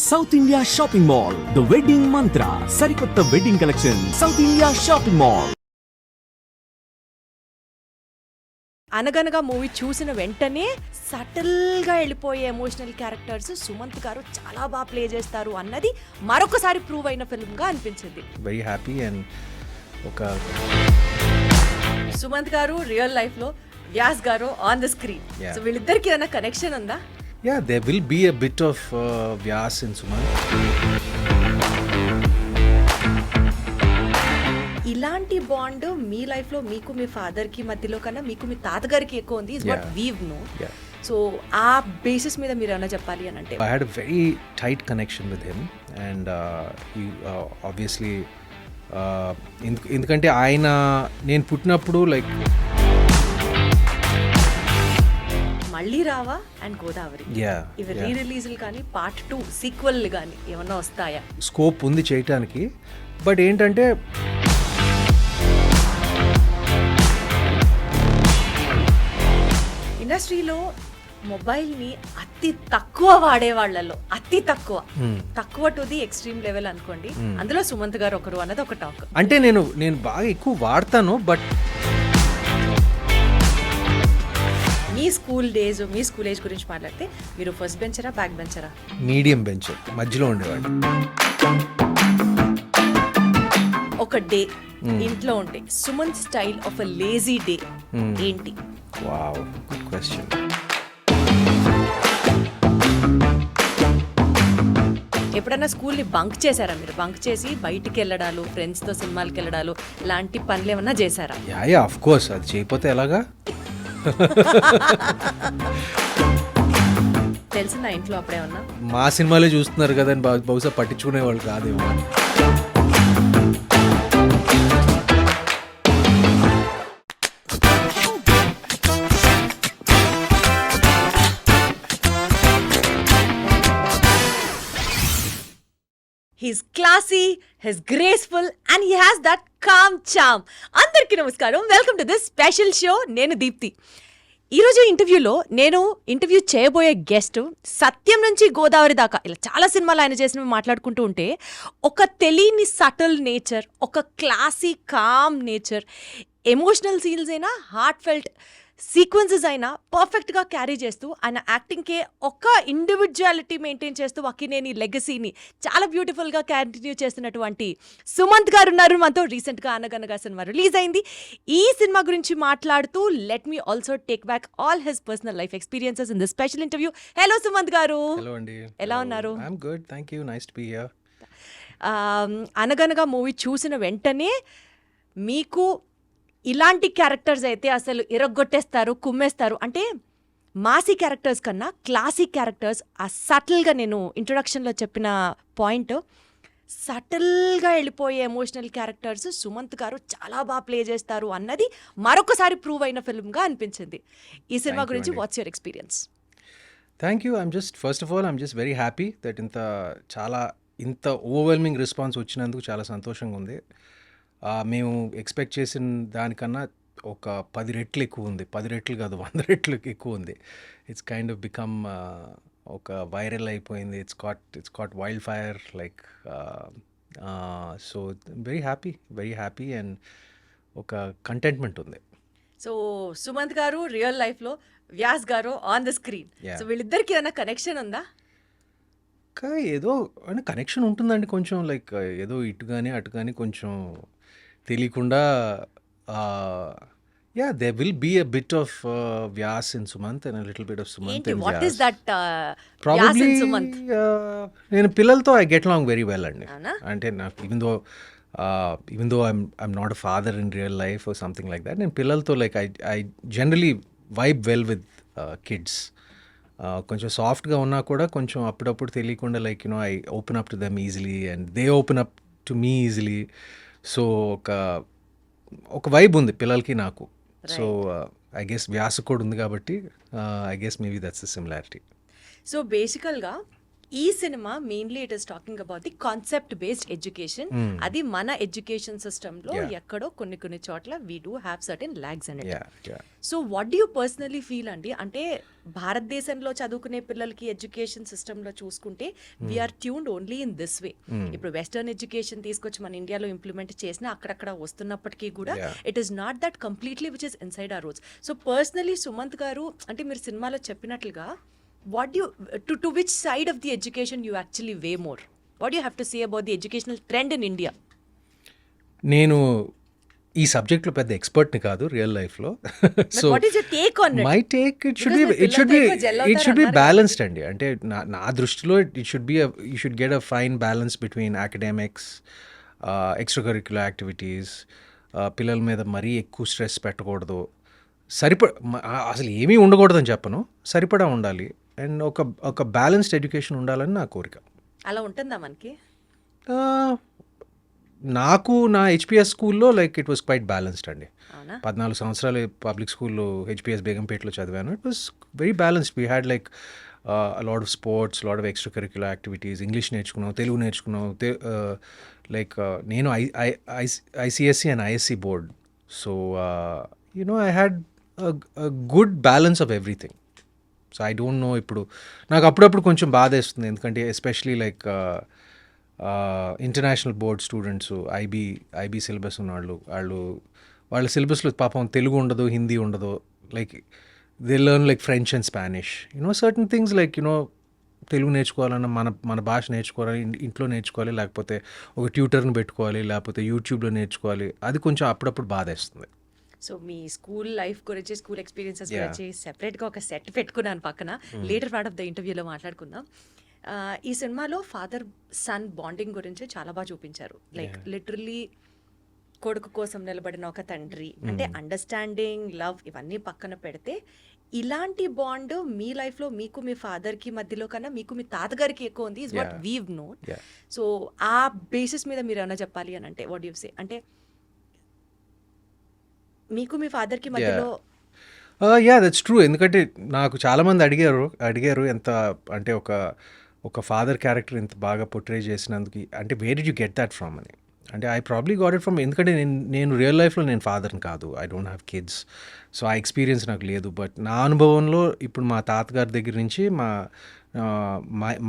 South India shopping mall the wedding మంత్ర సరికొత్త wedding collection south India shopping mall. అనగనగా movie చూసిన వెంటనే సటిల్గా వెళ్ళిపోయే ఎమోషనల్ క్యారెక్టర్స్ సుమంత్ గారు చాలా బాగా ప్లే చేస్తారు అన్నది మరొకసారి ప్రూవ్ అయిన ఫిల్మ్గా అనిపించింది. వెరీ హ్యాపీ అండ్ ఒక సుమంత్ గారు రియల్ లైఫ్లో, వ్యాస్ గారు ఆన్ ద స్క్రీన్. సో వీళ్ళిద్దరికి ఏదైనా కనెక్షన్ ఉందా? Yeah, there will be a bit of Vyas in Sumanth. ఇలాంటి బాండ్ మీ లైఫ్లో మీకు మీ ఫాదర్కి మధ్యలో కన్నా మీకు మీ తాతగారికి ఎక్కువ ఉంది. Is what we've know. సో ఆ బేసిస్ మీద మీరు ఏమైనా చెప్పాలి అని అంటే, I had a very tight connection with him and he obviously ఎందుకంటే ఆయన నేను పుట్టినప్పుడు లైక్ మళ్ళీ రావా అండ్ గోదావరి ఇవి రీ రిలీజ్లు కానీ పార్ట్ 2 సీక్వెల్ కానీ ఏమన్నా వస్తాయా? స్కోప్ ఉంది చేయటానికి. బట్ ఏంటంటే ఇండస్ట్రీలో మొబైల్ని అతి తక్కువ వాడేవాళ్లలో అతి తక్కువ టు ది ఎక్స్ట్రీమ్ లెవెల్ అనుకోండి. అందులో సుమంత్ గారు ఒకరు అన్నది ఒక టాక్. అంటే నేను బాగా ఎక్కువ వాడతాను. బట్ మీ స్కూల్ డేస్, మీ స్కూల్ ఏజ్ గురించి మాట్లాడితే మీరు ఫస్ట్ బెంచరా, బ్యాక్ బెంచరా? మీడియం బెంచ్, మధ్యలో ఉండేవాడు. ఒక డే ఇంట్లో ఉంటే Sumanth style of a lazy day ఏంటి? Wow, good question. ఎప్పుడన్నా స్కూల్ని బంక్ చేశారా మీరు? బంక్ చేసి బయటికి వెళ్ళడాలు, ఫ్రెండ్స్తో సినిమాలకి వెళ్ళడాలు లాంటి పనులు ఏమన్నా చేశారా? Yeah of course. అది చేయకపోతే ఎలాగా? తెలిసిందా ఇంట్లో అప్పుడే ఉన్నా? మా సినిమాలే చూస్తున్నారు కదా అని బహుశా పట్టించుకునే వాళ్ళు కాదేమో. He's classy, he's graceful and he has that calm charm. అందరికీ నమస్కారం, welcome to this special show. నేను దీప్తి. ఈరోజు ఇంటర్వ్యూలో నేను ఇంటర్వ్యూ చేయబోయే గెస్ట్ సత్యం నుంచి గోదావరి దాకా ఇలా చాలా సినిమాలు ఆయన చేసినవి మాట్లాడుకుంటూ ఉంటే ఒక తెలియని సటిల్ నేచర్, ఒక classy calm nature, emotional scenes అయినా, హార్ట్ ఫెల్ట్ సీక్వెన్సెస్ అయినా పర్ఫెక్ట్గా క్యారీ చేస్తూ ఆయన యాక్టింగ్కే ఒక ఇండివిజువాలిటీ మెయింటైన్ చేస్తూ అక్కినేని లెగసీని చాలా బ్యూటిఫుల్గా కంటిన్యూ చేస్తున్నటువంటి సుమంత్ గారు ఉన్నారు మనతో. రీసెంట్గా అనగనగా సినిమా రిలీజ్ అయింది. ఈ సినిమా గురించి మాట్లాడుతూ let me also take back all his personal life experiences in this special interview. Hello Sumanth గారు. హలో అండి, ఎలా ఉన్నారు? I am good, thank you, nice to be here. అనగనగా మూవీ చూసిన వెంటనే మీకు ఇలాంటి క్యారెక్టర్స్ అయితే అసలు ఇరగొట్టేస్తారు, కుమ్మేస్తారు అంటే మాసీ క్యారెక్టర్స్ కన్నా క్లాసిక్ క్యారెక్టర్స్, ఆ సటిల్గా నేను ఇంట్రొడక్షన్లో చెప్పిన పాయింట్, సటిల్గా వెళ్ళిపోయే ఎమోషనల్ క్యారెక్టర్స్ సుమంత్ గారు చాలా బాగా ప్లే చేస్తారు అన్నది మరొకసారి ప్రూవ్ అయిన ఫిల్మ్గా అనిపించింది. ఈ సినిమా గురించి what's your experience? Thank you. First of all I'm just very happy that ఇంత ఓవర్వెల్మింగ్ రెస్పాన్స్ వచ్చినందుకు చాలా సంతోషంగా ఉంది. మేము ఎక్స్పెక్ట్ చేసిన దానికన్నా ఒక 10 రెట్లు ఎక్కువ ఉంది. 10 రెట్లు కాదు, 100 రెట్లు ఎక్కువ ఉంది. ఇట్స్ కైండ్ ఆఫ్ బికమ్ ఒక వైరల్ అయిపోయింది. It's caught wildfire like. So very happy and ఒక కంటెంట్మెంట్ ఉంది. సో సుమంత్ గారు రియల్ లైఫ్లో, వ్యాస్ గారు ఆన్ ద స్క్రీన్. సో వీళ్ళిద్దరికి ఏదైనా కనెక్షన్ ఉందా? ఏదో అంటే కనెక్షన్ ఉంటుందండి కొంచెం, లైక్ ఏదో ఇటు కానీ అటు కానీ కొంచెం తెలియకుండా. there will be a bit of Vyas in Sumanth and a little bit of Sumanth in Vyas. What is that Probably, Vyas in Sumanth? నేను పిల్లలతో I get along very well అండి. అంటే నాకు even though I'm not a father in real life or something like that, నేను పిల్లలతో like I generally vibe well with kids. కొంచెం సాఫ్ట్గా ఉన్నా కూడా కొంచెం అప్పుడప్పుడు తెలియకుండా like I open up to them easily and they open up to me easily. So ఒక వైబ్ ఉంది పిల్లలకి నాకు. సో ఐ గెస్ వ్యాస కూడా ఉంది కాబట్టి I guess maybe that's the similarity. So బేసికల్గా ఈ cinema mainly it is talking about the concept based education. అది మన ఎడ్యుకేషన్ సిస్టమ్ లో ఎక్కడో కొన్ని చోట్ల we do have certain lags and so what do you personally feel అండి? అంటే భారతదేశంలో చదువుకునే పిల్లలకి ఎడ్యుకేషన్ సిస్టంలో చూసుకుంటే we are tuned only in this way. ఇప్పుడు వెస్టర్న్ ఎడ్యుకేషన్ తీసుకొచ్చి మన ఇండియాలో ఇంప్లిమెంట్ చేసినా అక్కడక్కడ వస్తున్నప్పటికీ కూడా it is not that completely which is inside our roots. So personally Sumanth garu, అంటే మీరు సినిమాలో చెప్పినట్లుగా what do you to which side of the education you actually weigh more? What do you have to say about the educational trend in India? నేను ఈ సబ్జెక్ట్లో పెద్ద ఎక్స్పర్ట్ని కాదు real లైఫ్లో. So what is your take on it? My take it should be balanced అండి. అంటే నా దృష్టిలో it should get a fine balance between academics, extra curricular activities. పిల్లల మీద మరీ ఎక్కువ స్ట్రెస్ పెట్టకూడదు, అసలు ఏమీ ఉండకూడదని చెప్పను, సరిపడా ఉండాలి. అండ్ ఒక బ్యాలెన్స్డ్ ఎడ్యుకేషన్ ఉండాలని నా కోరిక. అలా ఉంటుందా మనకి? నాకు నా హెచ్పిఎస్ స్కూల్లో like it was quite balanced అండి. అవునా? 14 సంవత్సరాలు పబ్లిక్ స్కూల్లో హెచ్పిఎస్ బేగంపేటలో చదివాను. It was very balanced. We had like lot of sports, lot of extra curricular activities. English నేర్చుకున్నాం, తెలుగు నేర్చుకున్నాం. లైక్ నేను ICSC and ISC board. So I had a good balance of everything. So I don't know, ఇప్పుడు నాకు అప్పుడప్పుడు కొంచెం బాధ వేస్తుంది, ఎందుకంటే especially like international board students, IB syllabus ఉన్న వాళ్ళ సిలబస్లో పాపం తెలుగు ఉండదు, హిందీ ఉండదు. Like they learn like French and Spanish, certain things like Telugu నేర్చుకోవాలన్నా మన భాష నేర్చుకోవాలి, ఇంట్లో నేర్చుకోవాలి, లేకపోతే ఒక ట్యూటర్ని పెట్టుకోవాలి, లేకపోతే యూట్యూబ్లో నేర్చుకోవాలి. అది కొంచెం అప్పుడప్పుడు బాధ వేస్తుంది. సో మీ స్కూల్ లైఫ్ గురించి, స్కూల్ ఎక్స్పీరియన్సెస్ గురించి సెపరేట్గా ఒక సెట్ పెట్టుకున్నాను పక్కన. లేటర్ పార్ట్ ఆఫ్ ద ఇంటర్వ్యూలో మాట్లాడుకుందాం. ఈ సినిమాలో ఫాదర్ సన్ బాండింగ్ గురించి చాలా బాగా చూపించారు. లైక్ లిటరల్లీ కొడుకు కోసం నిలబడిన ఒక తండ్రి, అంటే అండర్స్టాండింగ్, లవ్ ఇవన్నీ పక్కన పెడితే ఇలాంటి బాండ్ మీ లైఫ్లో మీకు మీ ఫాదర్కి మధ్యలో కన్నా మీకు మీ తాతగారికి ఎక్కువ ఉంది, is what weave known. So ఆ బేసిస్ మీద మీరు ఏమైనా చెప్పాలి అని అంటే వాట్ యు సే? అంటే మీకు మీ ఫాదర్కి మధ్యలో దట్స్ ట్రూ. ఎందుకంటే నాకు చాలామంది అడిగారు ఎంత అంటే ఒక ఫాదర్ క్యారెక్టర్ ఇంత బాగా పోర్ట్రే చేసినందుకు, అంటే where did you get that from అని. అంటే I probably got it from, ఎందుకంటే నేను రియల్ లైఫ్లో నేను ఫాదర్ని కాదు, I don't have kids. So ఆ ఎక్స్పీరియన్స్ నాకు లేదు. బట్ నా అనుభవంలో ఇప్పుడు మా తాతగారి దగ్గర నుంచి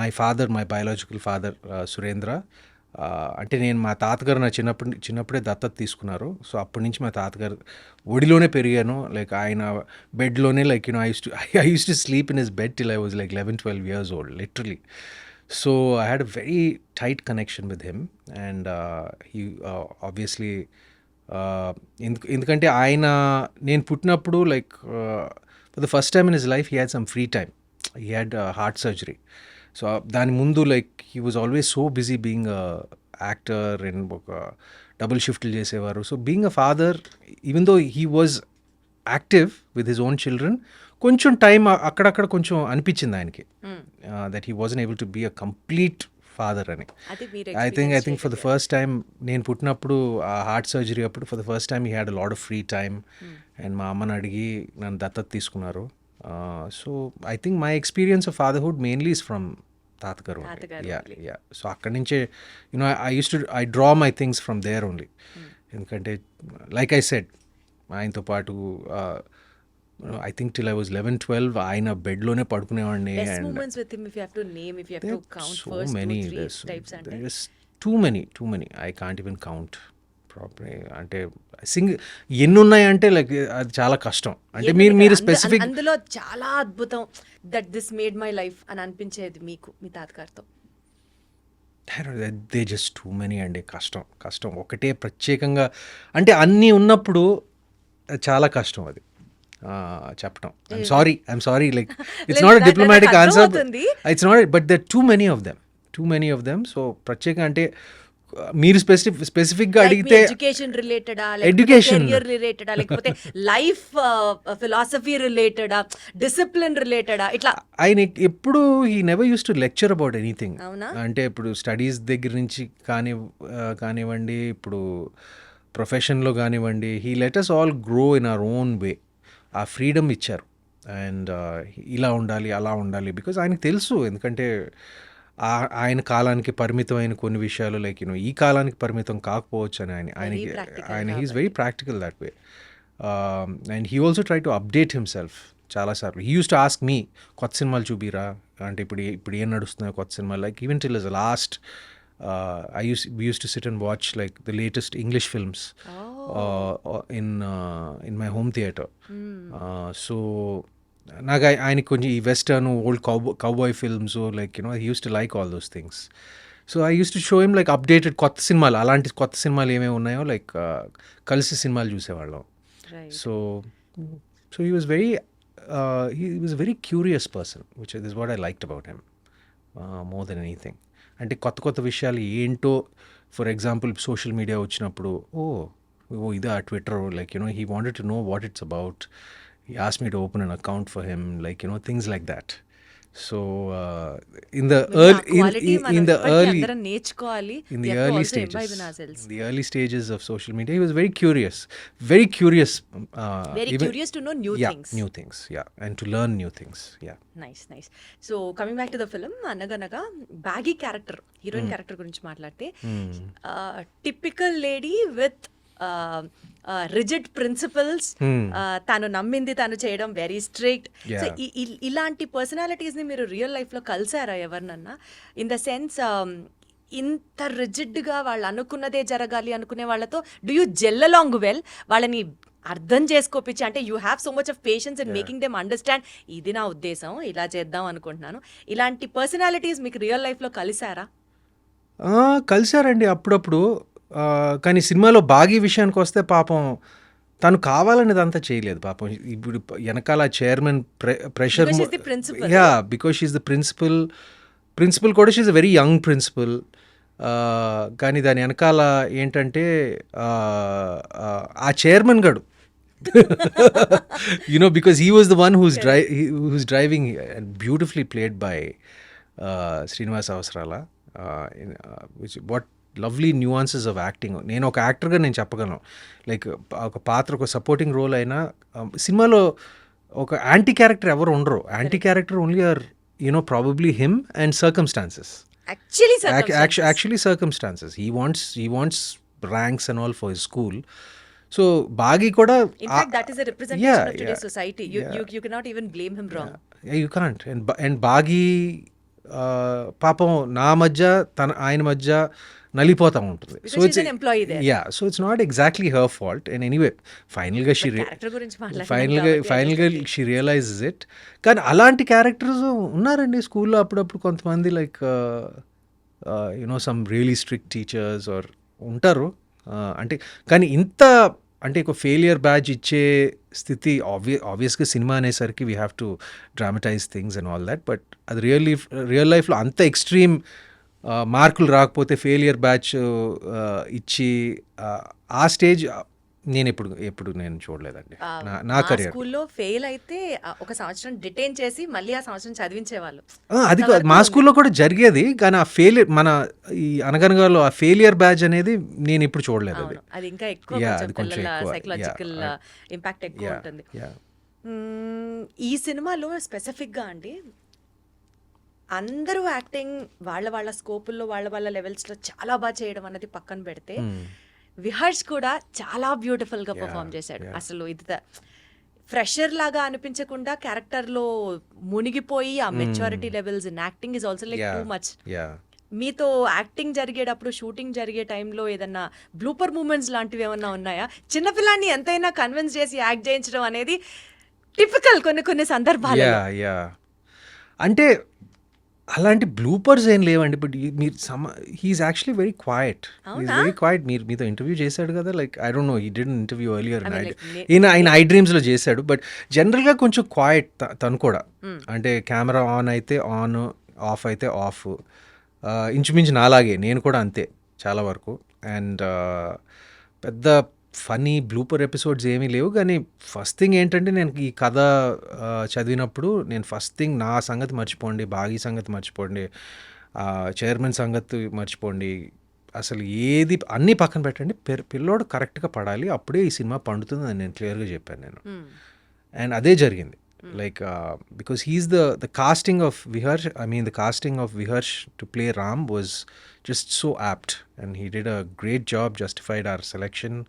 my father, my biological father Surendra, అంటే నేను మా తాతగారు నా చిన్నప్పుడే దత్తత తీసుకున్నారు. సో అప్పటి నుంచి మా తాతగారు ఒడిలోనే పెరిగాను. లైక్ ఆయన బెడ్లోనే like I use to sleep in his bed till I was like 11-12 years old, literally. So I had a very tight connection with him. And he obviously ఎందుకంటే నేను పుట్టినప్పుడు like for the first time in his life he had some free time. He had heart surgery. So దాని ముందు like he was always so busy being actor and ఒక double షిఫ్ట్లు చేసేవారు. So being a father, even though he was active with his own children, కొంచెం time అక్కడక్కడ కొంచెం అనిపించింది ఆయనకి that he wasn't able to be a complete father అని. I think for the first time నేను పుట్టినప్పుడు ఆ హార్ట్ సర్జరీ అప్పుడు for the first time he had a lot of free time. And మా అమ్మని అడిగి నన్ను దత్తత తీసుకున్నారు. So I think my experience of fatherhood mainly is from తాతగారు. యా సో అక్కడి నుంచే I draw my things from there only. ఎందుకంటే లైక్ ఐ సెడ్, ఆయనతో పాటు I think till I was 11-12 ఆయన బెడ్లోనే పడుకునేవాడిని. Too many I can't even count proper. అంటే ఎన్ని ఉన్నాయంటే లైక్ అది చాలా కష్టం. అంటే మీరు స్పెసిఫిక్ అందులో చాలా అద్భుతం that this made my life అని అనిపించేది మీకు మీ తాతగారితో? దే జస్ట్ టూ మెనీ అండి. కష్టం ఒకటే ప్రత్యేకంగా, అంటే అన్నీ ఉన్నప్పుడు చాలా కష్టం అది చెప్పడం. I'm sorry like it's not a diplomatic answer, it's not, but there too many of them. So ప్రత్యేకంగా అంటే మీరు స్పెసిఫిక్గా అడిగితే ఎడ్యుకేషన్ రిలేటెడా, కెరియర్ రిలేటెడా, లేకపోతే లైఫ్ ఫిలాసఫీ రిలేటెడా, డిసిప్లిన్ రిలేటెడా, ఇట్లా ఆయన ఎప్పుడు he never use to lecture about anything. అంటే ఇప్పుడు స్టడీస్ దగ్గర నుంచి కానివ్వండి, ఇప్పుడు ప్రొఫెషన్లో కానివ్వండి, he let us all grow in our own way. ఆ ఫ్రీడమ్ ఇచ్చారు. అండ్ ఇలా ఉండాలి, అలా ఉండాలి, బికాజ్ ఆయనకు తెలుసు. ఎందుకంటే ఆయన కాలానికి పరిమితమైన కొన్ని విషయాలు లైక్ ఈ కాలానికి పరిమితం కాకపోవచ్చు అని ఆయనకి he is very practical that way and he also try to update himself చాలాసార్లు. He use to ask me కొత్త సినిమాలు చూపిరా అంటే ఇప్పుడు ఏం నడుస్తున్నాయో కొత్త సినిమాలు like even till is last we used to sit and watch like the latest English films in my home theater. So నాకు ఆయనకి కొంచెం ఈ western old cowboy films like he use to like all those things. So I use to show him like updated కొత్త సినిమాలు, అలాంటి కొత్త సినిమాలు ఏమేమి ఉన్నాయో లైక్ కలిసి సినిమాలు చూసేవాళ్ళం. So he was very curious person which is what I liked about him more than anything. అంటే కొత్త కొత్త విషయాలు ఏంటో ఫర్ ఎగ్జాంపుల్ సోషల్ మీడియా వచ్చినప్పుడు ఓ ఇదా Twitter like he wanted to know what it's about. He asked me to open an account for him, like things like that. So in the early stages of social media, he was very curious to know new things, and to learn new things. Nice. So coming back to the film, అనగనగా baggy character, heroine character గురించి మాట్లాడితే typical lady with rigid principles, తను నమ్మింది తను చేయడం, very strict. So ఇలాంటి personalities ని మీరు రియల్ లైఫ్ లో కలిసారా ఎవరినన్నా? ఇన్ ద సెన్స్ ఇంత రిజిడ్గా వాళ్ళు అనుకున్నదే జరగాలి అనుకునే వాళ్ళతో do you gel along well? వాళ్ళని అర్థం చేసుకోపించి, అంటే you have so much of patience and making them understand ఇది నా ఉద్దేశం, ఇలా చేద్దాం అనుకుంటున్నాను. ఇలాంటి పర్సనాలిటీస్ మీకు రియల్ లైఫ్ లో కలిసారా? కలిసారండి అప్పుడప్పుడు. కానీ సినిమాలో బాగీ విషయానికి వస్తే పాపం తను కావాలనేది అంతా చేయలేదు పాపం. ఇప్పుడు వెనకాల chairman pressure, because she is the principal కూడా she is a very young principal. కానీ దాని వెనకాల ఏంటంటే ఆ చైర్మన్ గడు because he was the one who's driving, and beautifully played by Srinivas Avasarala, which what lovely nuances of acting. నేను ఒక యాక్టర్గా నేను చెప్పగలను, లైక్ ఒక పాత్ర ఒక సపోర్టింగ్ రోల్ అయినా సినిమాలో ఒక యాంటీ క్యారెక్టర్ ఎవరు ఉండరు. Anti character only are probably him and circumstances. Actually circumstances. He wants ranks and all for his school. So Bagi kuda, in fact that is a representation of today's society. You cannot even blame him wrong. You can't. And Bagi పాపం నా మధ్య ఆయన మధ్య నలిపోతూ ఉంటుంది. So it's an employee there. So it's not exactly her fault. And anyway ఫైనల్గా she realises it. కానీ అలాంటి characters ఉన్నారండి స్కూల్లో అప్పుడప్పుడు కొంతమంది, like some really strict teachers are ఉంటారు. అంటే కానీ ఇంత అంటే ఒక ఫెయిలియర్ బ్యాడ్జ్ ఇచ్చే స్థితి ఆబ్వియస్గా సినిమా అనేసరికి we have to dramatise things and all that. But అది రియల్ లైఫ్లో అంత ఎక్స్ట్రీమ్ మార్కులు రాకపోతే ఫెయిలియర్ బ్యాచ్ ఇచ్చి ఆ స్టేజ్ నేను ఎప్పుడు నేను చూడలేదండి నా కెరీర్. స్కూల్లో ఫెయిల్ అయితే ఒక సంవత్సరం డిటైన్ చేసి మళ్ళీ ఆ సంవత్సరం చదివించేవాళ్ళు. అది మా స్కూల్లో కూడా జరిగేది. కానీ ఆ ఫెయిలియర్ మన ఈ అనగనగాలో ఆ ఫెయిలియర్ బ్యాచ్ అనేది నేను ఇప్పుడు చూడలేదు. అది ఇంకా ఎక్కువ సైకలాజికల్ ఇంపాక్ట్ ఎక్కువ ఉంటుంది. ఈ సినిమాలో స్పెసిఫిక్గా అండి అందరూ యాక్టింగ్ వాళ్ళ స్కోపుల్లో వాళ్ళ లెవెల్స్లో చాలా బాగా చేయడం అన్నది పక్కన పెడితే విహర్ష్ కూడా చాలా బ్యూటిఫుల్గా పర్ఫామ్ చేశాడు. అసలు ఇది ఫ్రెషర్ లాగా అనిపించకుండా క్యారెక్టర్లో మునిగిపోయి ఆ maturity levels in acting is also like too much. మీతో యాక్టింగ్ జరిగేటప్పుడు, షూటింగ్ జరిగే టైంలో ఏదన్నా బ్లూపర్ మూమెంట్స్ లాంటివి ఏమన్నా ఉన్నాయా? చిన్నపిల్లాన్ని ఎంతైనా కన్విన్స్ చేసి యాక్ట్ చేయించడం అనేది టిపికల్ కొన్ని సందర్భాలు. అంటే అలాంటి బ్లూపర్స్ ఏం లేవండి. బట్ మీరు హీఈస్ యాక్చువల్లీ వెరీ క్వైట్. మీతో ఇంటర్వ్యూ చేశాడు కదా, like I don't no, he didn't interview earlier. ఆయన ఐ డ్రీమ్స్లో చేశాడు. బట్ జనరల్గా కొంచెం క్వైట్ తను కూడా. అంటే కెమెరా ఆన్ అయితే ఆన్, ఆఫ్ అయితే ఆఫ్. ఇంచుమించు నాలాగే నేను కూడా అంతే చాలా వరకు. అండ్ పెద్ద ఫనీ బ్లూపర్ ఎపిసోడ్స్ ఏమీ లేవు. కానీ ఫస్ట్ థింగ్ ఏంటంటే, నేను ఈ కథ చదివినప్పుడు నేను ఫస్ట్ థింగ్ నా సంగతి మర్చిపోండి, బాగీ సంగతి మర్చిపోండి, చైర్మన్ సంగతి మర్చిపోండి, అసలు ఏది అన్నీ పక్కన పెట్టండి, పిల్లోడు కరెక్ట్గా పడాలి, అప్పుడే ఈ సినిమా పండుతుంది అని నేను క్లియర్గా చెప్పాను నేను. అండ్ అదే జరిగింది. Like because he's the casting of Viharsh. I mean, the casting of Viharsh to play Ram was just so apt, and he did a great job. Justified our selection,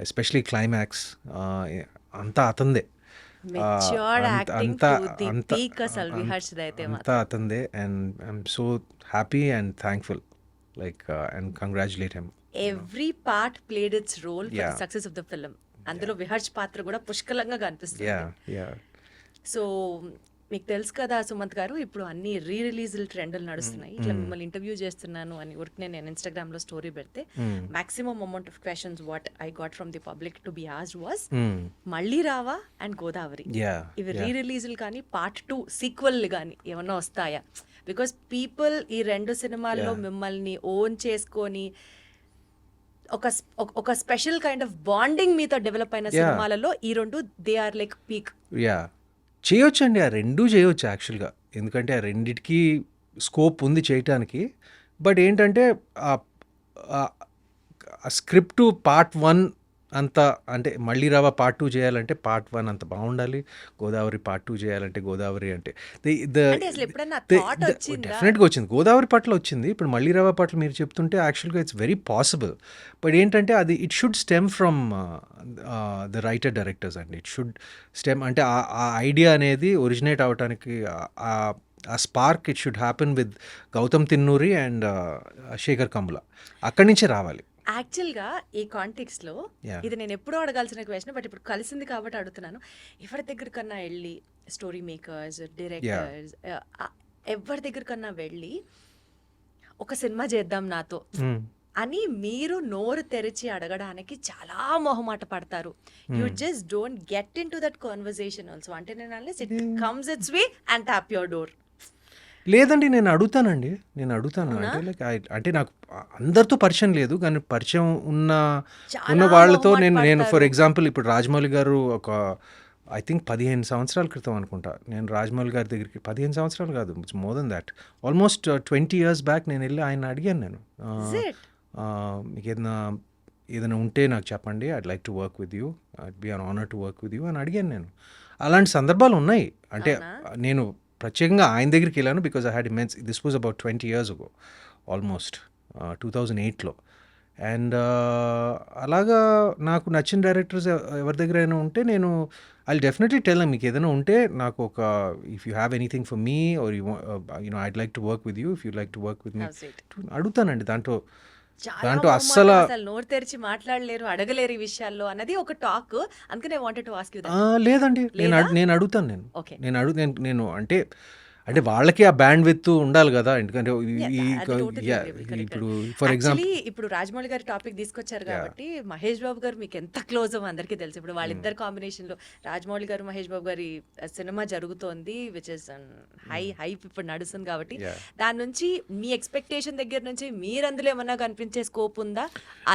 especially climax. Anta atande. Matured acting to the peak అసలు విహర్ష్ అయితే అంతా అతందే, and I'm so happy and thankful, like and congratulate him. Every part played its role for the Yeah. Success of the film. అందులో విహర్ష్ పాత్ర కూడా పుష్కలంగా కనిపిస్తుంది. Yeah. So మీకు తెలుసు కదా సుమంత్ గారు, ఇప్పుడు అన్ని రీ రిలీజ్ ట్రెండ్లు నడుస్తున్నాయి. ఇట్లా మిమ్మల్ని ఇంటర్వ్యూ చేస్తున్నాను అని ఊరికనే నేను ఇన్స్టాగ్రామ్ లో స్టోరీ పెడితే maximum amount of questions what I got from the public to be asked was మళ్ళీ రావా అండ్ గోదావరి. Yeah. ఇవి రీ రిలీజ్లు కానీ పార్ట్ 2 సీక్వెల్ కానీ ఏమన్నా వస్తాయా? బికాస్ పీపుల్ ఈ రెండు సినిమాల్లో మిమ్మల్ని ఓన్ చేసుకొని ఒక స్పెషల్ కైండ్ ఆఫ్ బాండింగ్ మీతో డెవలప్ అయిన సినిమాలలో ఈ రెండు దే ఆర్ లైక్ పీక్. చేయొచ్చండి, ఆ రెండూ చేయొచ్చు యాక్చువల్గా. ఎందుకంటే ఆ రెండిటికి స్కోప్ ఉంది చేయటానికి. బట్ ఏంటంటే ఆ స్క్రిప్ట్ పార్ట్ 1 అంత, అంటే మళ్ళీ రావా పార్ట్ 2 చేయాలంటే పార్ట్ 1 అంత బాగుండాలి. గోదావరి పార్ట్ 2 చేయాలంటే గోదావరి అంటే అంటే అసలు ఎప్పుడన్నా thought వచ్చిందా? డెఫినెట్గా వచ్చింది. గోదావరి పట్ల వచ్చింది. ఇప్పుడు మళ్ళీ రావా పట్ల మీరు చెప్తుంటే యాక్చువల్గా ఇట్స్ వెరీ పాసిబుల్. బట్ ఏంటంటే అది it should stem from the writer directors అండి. ఇట్ షుడ్ స్టెమ్ అంటే ఆ ఐడియా అనేది ఒరిజినేట్ అవడానికి ఆ spark it should happen with Gautam Tinnuri and Sekhar Kammula. అక్కడి నుంచే రావాలి. యాక్చువల్గా ఈ కాంటెక్స్ట్ లో ఇది నేను ఎప్పుడూ అడగాల్సిన క్వశ్చన్, బట్ ఇప్పుడు కలిసింది కాబట్టి అడుగుతున్నాను. ఎవరి దగ్గర కన్నా వెళ్ళి స్టోరీ మేకర్స్, డైరెక్టర్స్, ఎవరి దగ్గర కన్నా వెళ్ళి ఒక సినిమా చేద్దాం నాతో అని మీరు నోరు తెరిచి అడగడానికి చాలా మొహమాట పడతారు. You just don't get in to that conversation also. అంటే నేను unless it comes it's way and tap your door. లేదండి, నేను అడుగుతానండి. అంటే లైక్ అంటే నాకు అందరితో పరిచయం లేదు, కానీ పరిచయం ఉన్న వాళ్ళతో నేను ఫర్ ఎగ్జాంపుల్ ఇప్పుడు రాజమౌళి గారు ఒక ఐ థింక్ 15 సంవత్సరాల క్రితం అనుకుంటా నేను రాజమౌళి గారి దగ్గరికి, 15 సంవత్సరాలు కాదు, more than that, almost 20 years back నేను వెళ్ళి ఆయన అడిగాను. నేను మీకు ఏదైనా ఉంటే నాకు చెప్పండి, I'd like to work with you, I'd be an honour to work with you అని అడిగాను నేను. అలాంటి సందర్భాలు ఉన్నాయి. అంటే నేను ప్రత్యేకంగా ఆయన దగ్గరికి వెళ్ళాను because I had immense. This was about 20 years ago, almost 2008లో. అండ్ అలాగా నాకు నచ్చిన డైరెక్టర్స్ ఎవరి దగ్గర అయినా ఉంటే నేను ఐ డెఫినెట్లీ టెల్ మీకు ఏదైనా ఉంటే నాకు ఒక if you have anything for me or you I'd like to work with you, if you like to work with me అడుగుతానండి. దాంట్లో అస్సలు నోరు తెరిచి మాట్లాడలేరు, అడగలేరు ఈ విషయాల్లో అన్నది ఒక టాక్. అందుకనే వాంటెడ్ టు ఆస్క్ యు. లేదండి, నేను అడుగుతాను. నేను అంటే వాళ్ళకి ఆ బ్యాండ్ విత్ ఉండాలి కదా. ఎందుకంటే ఇప్పుడు ఫర్ ఎగ్జాంపుల్ ఇప్పుడు రాజమౌళి గారి టాపిక్ తీసుకొచ్చారు కాబట్టి మహేష్ బాబు గారు మీకు ఎంత క్లోజ్ అవ్వ అందరికీ తెలుసు. ఇప్పుడు వాళ్ళిద్దరు కాంబినేషన్ లో రాజమౌళి గారు మహేష్ బాబు గారి సినిమా జరుగుతోంది, విచ్ ఇస్ హైప్ ఇప్పుడు నడుస్తుంది కాబట్టి దాని నుంచి మీ ఎక్స్పెక్టేషన్ దగ్గర నుంచి మీరు అందులో ఏమన్నా కనిపించే స్కోప్ ఉందా?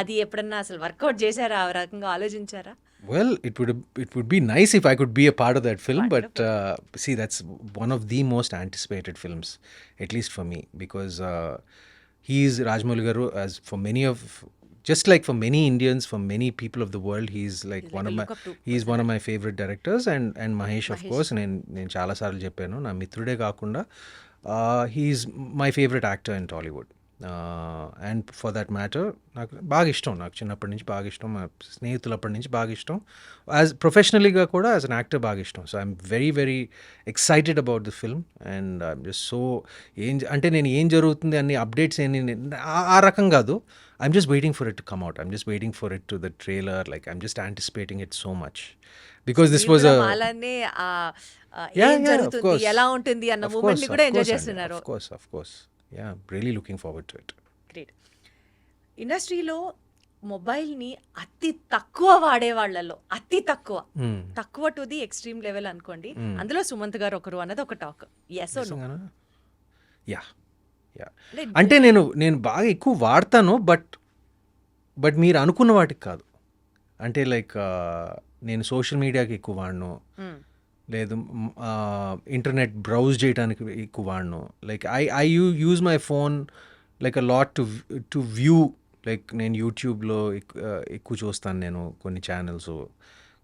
అది ఎప్పుడన్నా అసలు వర్కౌట్ చేశారా? ఆ రకంగా ఆలోచించారా? Well, it would be nice if I could be a part of that film. Wonderful. But see, that's one of the most anticipated films, at least for me, because he is Rajamouli Garu, as for many of, just like for many Indians, for many people of the world, he's like one of my favorite directors, and Mahesh of course. నేను చాలా సార్లు చెప్పాను, నా మిత్రుడే కాకుండా he's my favorite actor in Tollywood. And for that matter నాకు బాగా ఇష్టం, నాకు చిన్నప్పటి నుంచి బాగా ఇష్టం, మా స్నేహితులప్పటి నుంచి బాగా ఇష్టం, యాజ్ ప్రొఫెషనల్గా కూడా యాజ్ అన్ యాక్టర్ బాగా ఇష్టం. So I'm very very excited about the film. And I'm just so అంటే నేను ఏం జరుగుతుంది అన్ని అప్డేట్స్ ఆ రకం కాదు. I'm just waiting for it to come out. I'm just waiting for it to the trailer. Like I'm just anticipating it so much because this was ఎలా ఉంటుంది అన్న మూమెంట్ ని కూడా ఎంజాయ్ చేస్తున్నారు. Of course. Yeah, really looking forward to it. Great. ఇండస్ట్రీలో మొబైల్ని అతి తక్కువ వాడే వాళ్ళలో అతి తక్కువ టు ది ఎక్స్ట్రీమ్ లెవెల్ అనుకోండి, అందులో సుమంత్ గారు ఒకరు అన్నది ఒక talk. Yes or no? Yeah అంటే నేను బాగా ఎక్కువ వాడతాను, బట్ మీరు అనుకున్న వాటికి కాదు. అంటే లైక్ నేను సోషల్ మీడియాకి ఎక్కువ వాడను, లేదు ఇంటర్నెట్ బ్రౌజ్ చేయడానికి ఎక్కువ వాడను. Like I use my phone like a lot to view. Like నేను యూట్యూబ్లో ఎక్కువ చూస్తాను, నేను కొన్ని ఛానల్స్,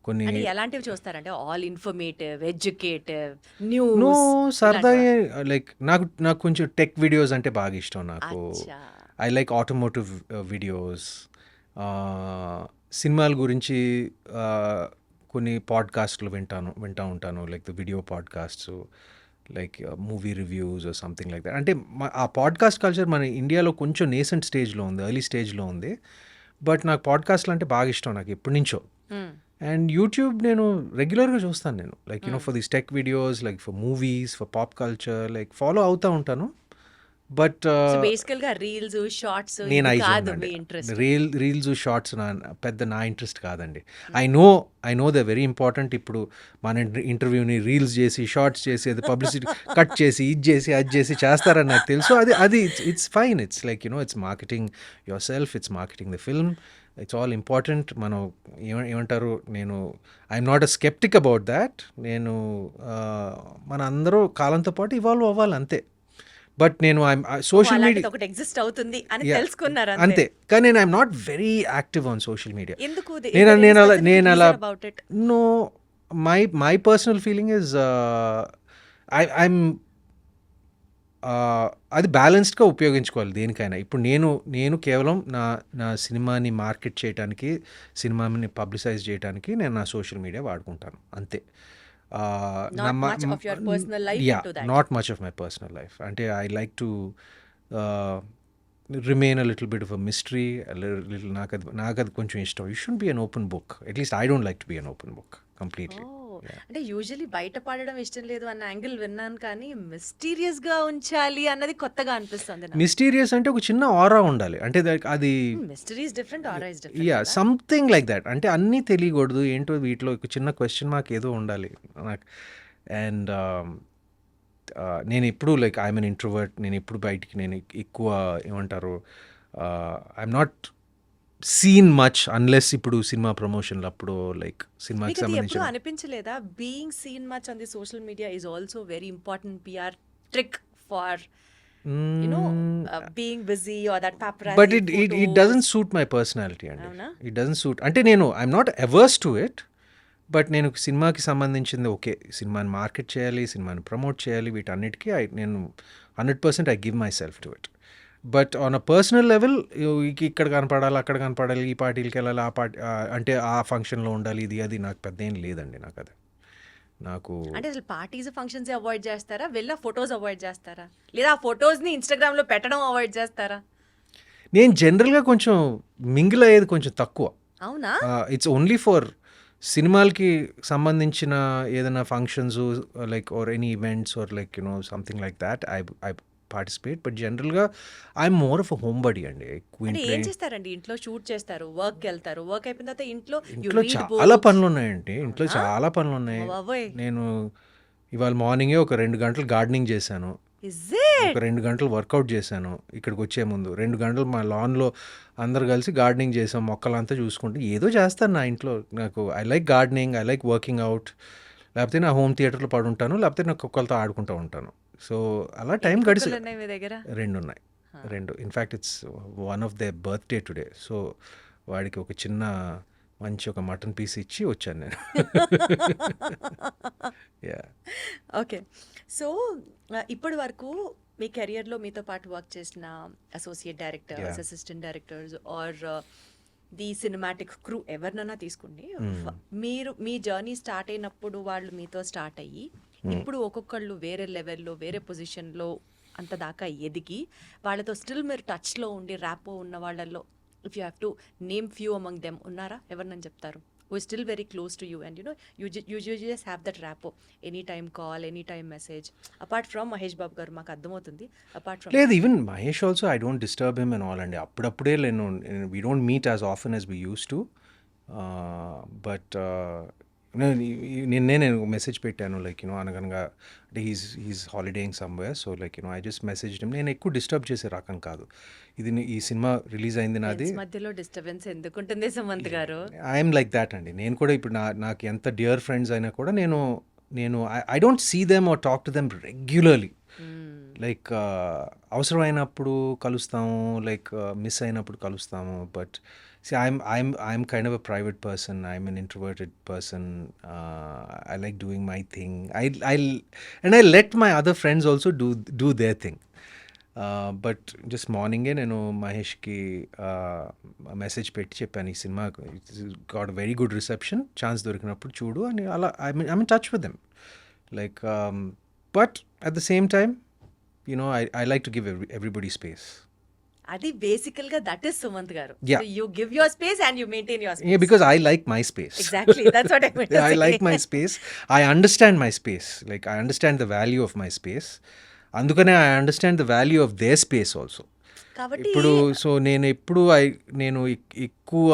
కొన్ని అంటే ఎలాంటివి చూస్తారంటే all informative, educative, no news సరదా లైక్ నాకు కొంచెం టెక్ వీడియోస్ అంటే బాగా ఇష్టం నాకు. అచ్చా. I like automotive videos. సినిమాల గురించి కొన్ని పాడ్కాస్ట్లు వింటూ ఉంటాను, like the video podcasts, like movie reviews or something like that. అంటే ఆ పాడ్కాస్ట్ కల్చర్ మన ఇండియాలో కొంచెం నేసెంట్ స్టేజ్లో ఉంది, ఎర్లీ స్టేజ్లో ఉంది. బట్ నాకు పాడ్కాస్ట్లు అంటే బాగా ఇష్టం నాకు ఎప్పటి నుంచో. అండ్ యూట్యూబ్ నేను రెగ్యులర్గా చూస్తాను నేను, like for these tech videos, like for movies, for pop culture, like follow అవుతూ ఉంటాను. బట్ బేసికల్ గా రీల్స్, షార్ట్స్ నేను కాదు మీ ఇంట్రెస్ట్. రీల్స్ షార్ట్స్ నా ఇంట్రెస్ట్ కాదండి. I know the very important. ఇప్పుడు మన ఇంటర్వ్యూని రీల్స్ చేసి, షార్ట్స్ చేసి, అది పబ్లిసిటీ కట్ చేసి, అది చేసి చేస్తారని నాకు తెలుసు. అది it's fine. It's like it's marketing your self, it's marketing the film. It's all important. మనం ఏమంటారు, I'm not a sceptic about that. మన అందరూ కాలంతో పాటు ఇవాల్వ్ అవ్వాలి అంతే. బట్ నేను సోషల్ మీడియా ఒకటి ఎగ్జిస్ట్ అవుతుంది అని తెలుసుకున్నారు అంతే. కానీ I'm not very active on social media. ఎందుకు? నేను అలా about it. No, my personal feeling is I'm అది బ్యాలెన్స్డ్గా ఉపయోగించుకోవాలి దేనికైనా. ఇప్పుడు నేను కేవలం నా సినిమాని మార్కెట్ చేయడానికి, సినిమాని పబ్లిసైజ్ చేయడానికి నేను నా సోషల్ మీడియా వాడుకుంటాను అంతే. Not much of your personal life into that. Not much of my personal life. అంటే I like to remain a little bit of a mystery. నాకు అది కొంచెం ఇష్టం. You should be an open book. At least I don't like to be an open book completely. అంటే usually బయట పడడం ఇష్టం లేదు అన్న యాంగిల్ విన్నాను, కానీ మిస్టీరియస్ గా ఉంచాలి అన్నది కొత్తగా అనిపిస్తుంది. మిస్టీరియస్ అంటే ఒక చిన్న ఆరా ఉండాలి. అంటే అది mystery is different, aura is yeah different. Something like that. అంటే అన్నీ తెలియకూడదు, ఏంటో వీటిలో ఒక చిన్న క్వశ్చన్ మార్క్ ఏదో ఉండాలి నాకు. అండ్ నేను ఎప్పుడు లైక్ ఐఎమ్ ఎన్ ఇంట్రోవర్ట్. నేను ఎప్పుడు బయటికి నేను ఎక్కువ ఏమంటారు, I'm not seen much unless ఇప్పుడు సినిమా ప్రమోషన్లు అప్పుడు, లైక్ సినిమాకి మీకు అది ఎప్పుడు సంబంధించిన. అనిపించలేదా being seen much on the social media is also very important PR trick for being busy or that paparazzi but it photos? Doesn't suit my personality అండి. అవునా? It doesn't suit. అంటే I'm not averse to it. But నేను సినిమాకి సంబంధించింది okay, సినిమాని market చేయాలి, సినిమాని promote చేయాలి, వీటన్నిటికీ నేను 100% I give my self to it. But on a personal level ఇక్కడ కనపడాలి, అక్కడ కనపడాలి, ఈ పార్టీలకి వెళ్ళాలి, ఆ పార్టీ అంటే ఆ ఫంక్షన్లో ఉండాలి, అది నాకు పెద్ద ఏం లేదండి. నాకు అంటే అసలు పార్టీస్, ఫంక్షన్స్ అవాయిడ్ చేస్తారా, వెళ్ళా ఫొటోస్ అవాయిడ్ చేస్తారా, లేదా ఆ ఫొటోస్ ని ఇన్స్టాగ్రామ్ లో పెట్టడం అవాయిడ్ చేస్తారా? నేను జనరల్గా కొంచెం మింగిల్ అయ్యేది కొంచెం తక్కువ. అవునా? ఇట్స్ ఓన్లీ ఫర్ సినిమాలకి సంబంధించిన ఏదైనా functions, like or any events or like something like that I participate. But జనరల్గా I'm more of a home body అండి. అంటే ఏం చేస్తారండి? ఇంట్లో షూట్ చేస్తారు, వర్క్ వెళ్తారు, వర్క్ అయిపోయిన తర్వాత ఇంట్లో ఇంట్లో చాలా పనులు ఉన్నాయండి. ఇంట్లో చాలా పనులు ఉన్నాయి. బాబోయ్. నేను ఇవాళ మార్నింగే ఒక 2 గంటలు గార్డెనింగ్ చేశాను, Is it? ఒక 2 గంటలు వర్కౌట్ చేశాను. ఇక్కడికి వచ్చే ముందు 2 గంటలు మా లాన్లో అందరు కలిసి గార్డెనింగ్ చేసాం, మొక్కలంతా చూసుకుంటూ ఏదో చేస్తాను నా ఇంట్లో. నాకు I like gardening, I like working out. లేకపోతే నా హోమ్ థియేటర్లో పడుంటాను, లేకపోతే నా కుక్కలతో ఆడుకుంటూ ఉంటాను. సో అలా టైం గడిచి కుక్కలు ఉన్నాయి మీ దగ్గర? 2 ఉన్నాయి. 2 in fact it's one of they birthday today. So వాడికి ఒక చిన్న మంచి ఒక మటన్ పీస్ ఇచ్చి వచ్చాను నేను. యా. ఓకే. సో ఇప్పటి వరకు మీ కెరియర్లో మీతో పాటు వర్క్ చేసిన associate directors, Yeah. Assistant directors or the cinematic crew ఎవరినైనా తీసుకోండి, మీరు మీ జర్నీ స్టార్ట్ అయినప్పుడు వాళ్ళు మీతో స్టార్ట్ అయ్యి ఇప్పుడు ఒక్కొక్కళ్ళు వేరే లెవెల్లో, వేరే పొజిషన్లో అంత దాకా ఎదిగి వాళ్ళతో స్టిల్ మీరు టచ్లో ఉండి ర్యాపో ఉన్న వాళ్ళల్లో if you have to name few among them ఉన్నారా? ఎవరినని చెప్తారు? who is still very close to you and you just have that rapport, anytime call, anytime message, apart from Mahesh Babu garu maaku ardhamautundi, apart from లేదు, even Mahesh also I don't disturb him and all అండి. అప్పుడప్పుడే నేను we don't meet as often as we use to. But నిన్నే నేను message పెట్టాను, like అనగనగా అంటే he's holidaying somewhere. So like I just message him. నేను ఎక్కువ డిస్టర్బ్ చేసే రకం కాదు. ఈ సినిమా రిలీజ్ అయింది నాది, friends మధ్యలో డిస్టర్బెన్స్ ఎందుకుంటుంది సుమంత్ గారు? ఐఎమ్ లైక్ దాట్ అండి. నేను కూడా ఇప్పుడు నాకు ఎంత డియర్ ఫ్రెండ్స్ అయినా కూడా నేను I don't see them or talk to them regularly. Like అవసరమైనప్పుడు కలుస్తాము, లైక్ మిస్ అయినప్పుడు కలుస్తాము. But I'm kind of a private person, I'm an introverted person. I like doing my thing. I let my other friends also do their thing. But just మార్నింగే నేను మహేష్కి message పెట్టి చెప్పాను, ఈ cinema got very good reception, chance దొరికినప్పుడు చూడు అని. అలా I mean touch with them. Like, but at the same time, I like to give everybody space. అది బేసికల్ గా దట్ ఇస్ సుమంత్ గారు. Yeah. You give your space and you maintain your space. Yeah, because I like my space. Exactly that's what I mean to I like my space. I understand my space. Like, I understand the value of my space. అందుకనే I understand the value of their space also. కాబట్టి ఇప్పుడు so నేను ఎక్కువ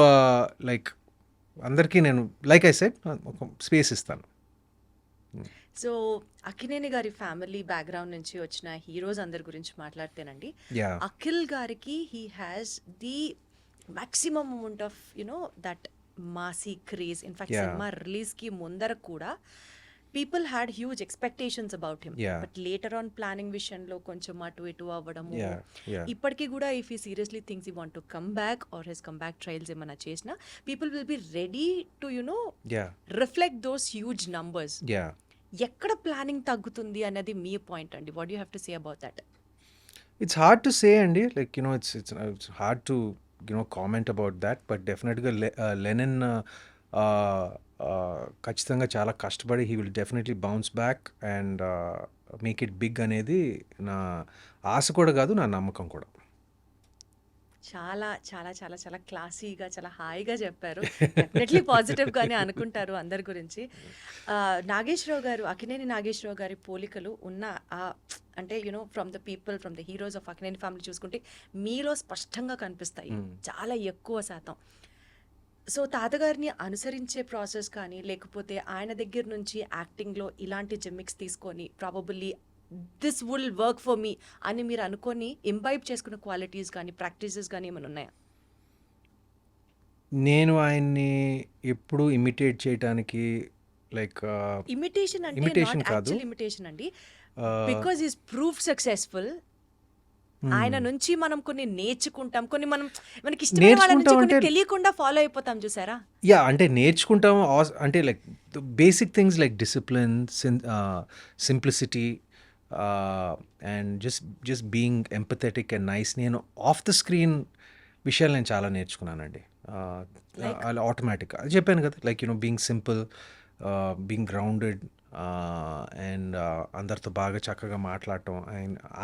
like అందరికీ నేను like I said ఒక space ఇస్తాను. So Akkineni గారి ఫ్యామిలీ బ్యాక్గ్రౌండ్ నుంచి వచ్చిన హీరోస్ అందరి గురించి మాట్లాడితేనండి, Yeah. అఖిల్ గారికి he has the maximum amount of that Masih craze. In fact Yeah. Cinema release కి ముందర కూడా people had huge expectations about him. Yeah. But later on planning విషయంలో కొంచెం అటు ఇటు అవ్వడము, Yeah. ఇప్పటికీ కూడా ఇఫ్ ఈ సీరియస్లీ థింగ్స్ ఈ want to come back or his come back trials ఏమైనా చేసినా, people will be ready to Yeah. Reflect those huge numbers. Yeah. ఎక్కడ ప్లానింగ్ తగ్గుతుంది అనేది మీ పాయింట్ అండి. What you have to say about that? It's hard to say, Andy. Like, it's hard to, comment about that. But definitely, Lennon, ఖచ్చితంగా చాలా కష్టపడి he will definitely bounce back and make it big అనేది నా ఆశ కూడా కాదు, నా నమ్మకం కూడా. చాలా చాలా చాలా చాలా క్లాసీగా, చాలా హాయిగా చెప్పారు. డెఫినెట్లీ పాజిటివ్గానే అనుకుంటారు అందరి గురించి. నాగేశ్వరరావు గారు, అక్కినేని నాగేశ్వరరావు గారి పోలికలు ఉన్న అంటే from the people, from the heroes of Akkineni family చూసుకుంటే మీలో స్పష్టంగా కనిపిస్తాయి, చాలా ఎక్కువ శాతం. సో తాతగారిని అనుసరించే ప్రాసెస్ కానీ, లేకపోతే ఆయన దగ్గర నుంచి యాక్టింగ్లో ఇలాంటి జిమ్మిక్స్ తీసుకొని probably this will work for me అని మీరు అనుకొని ఇంబైబ్ చేసుకున్న క్వాలిటీస్ కానీ, ప్రాక్టీసెస్ కానీ ఏమైనా ఉన్నాయా? నేను ఆయన్ని ఎప్పుడు ఇమిటేట్ చేయడానికి లైక్ ఇమిటేషన్ అంటే imitation నాట్ కాదు. యాక్చువల్ ఇమిటేషన్ అండి, బికాజ్ ఈస్ ప్రూఫ్ సక్సెస్ఫుల్. ఆయన నుంచి మనం కొన్ని నేర్చుకుంటాం, కొన్ని మనకి ఇష్టమైన వాళ్ళ నుంచి నేర్చుకుంటాం కొన్ని అంటే- తెలియకుండా ఫాలో అయిపోతాం, చూసారా? అంటే నేర్చుకుంటాం. అంటే like basic things like discipline, simplicity, and just being empathetic and nice. నేను ఆఫ్ ద స్క్రీన్ విషయాలు నేను చాలా నేర్చుకున్నానండి. అలా ఆటోమేటిక్గా అది చెప్పాను కదా, like being simple, being grounded, and అందరితో బాగా చక్కగా మాట్లాడటం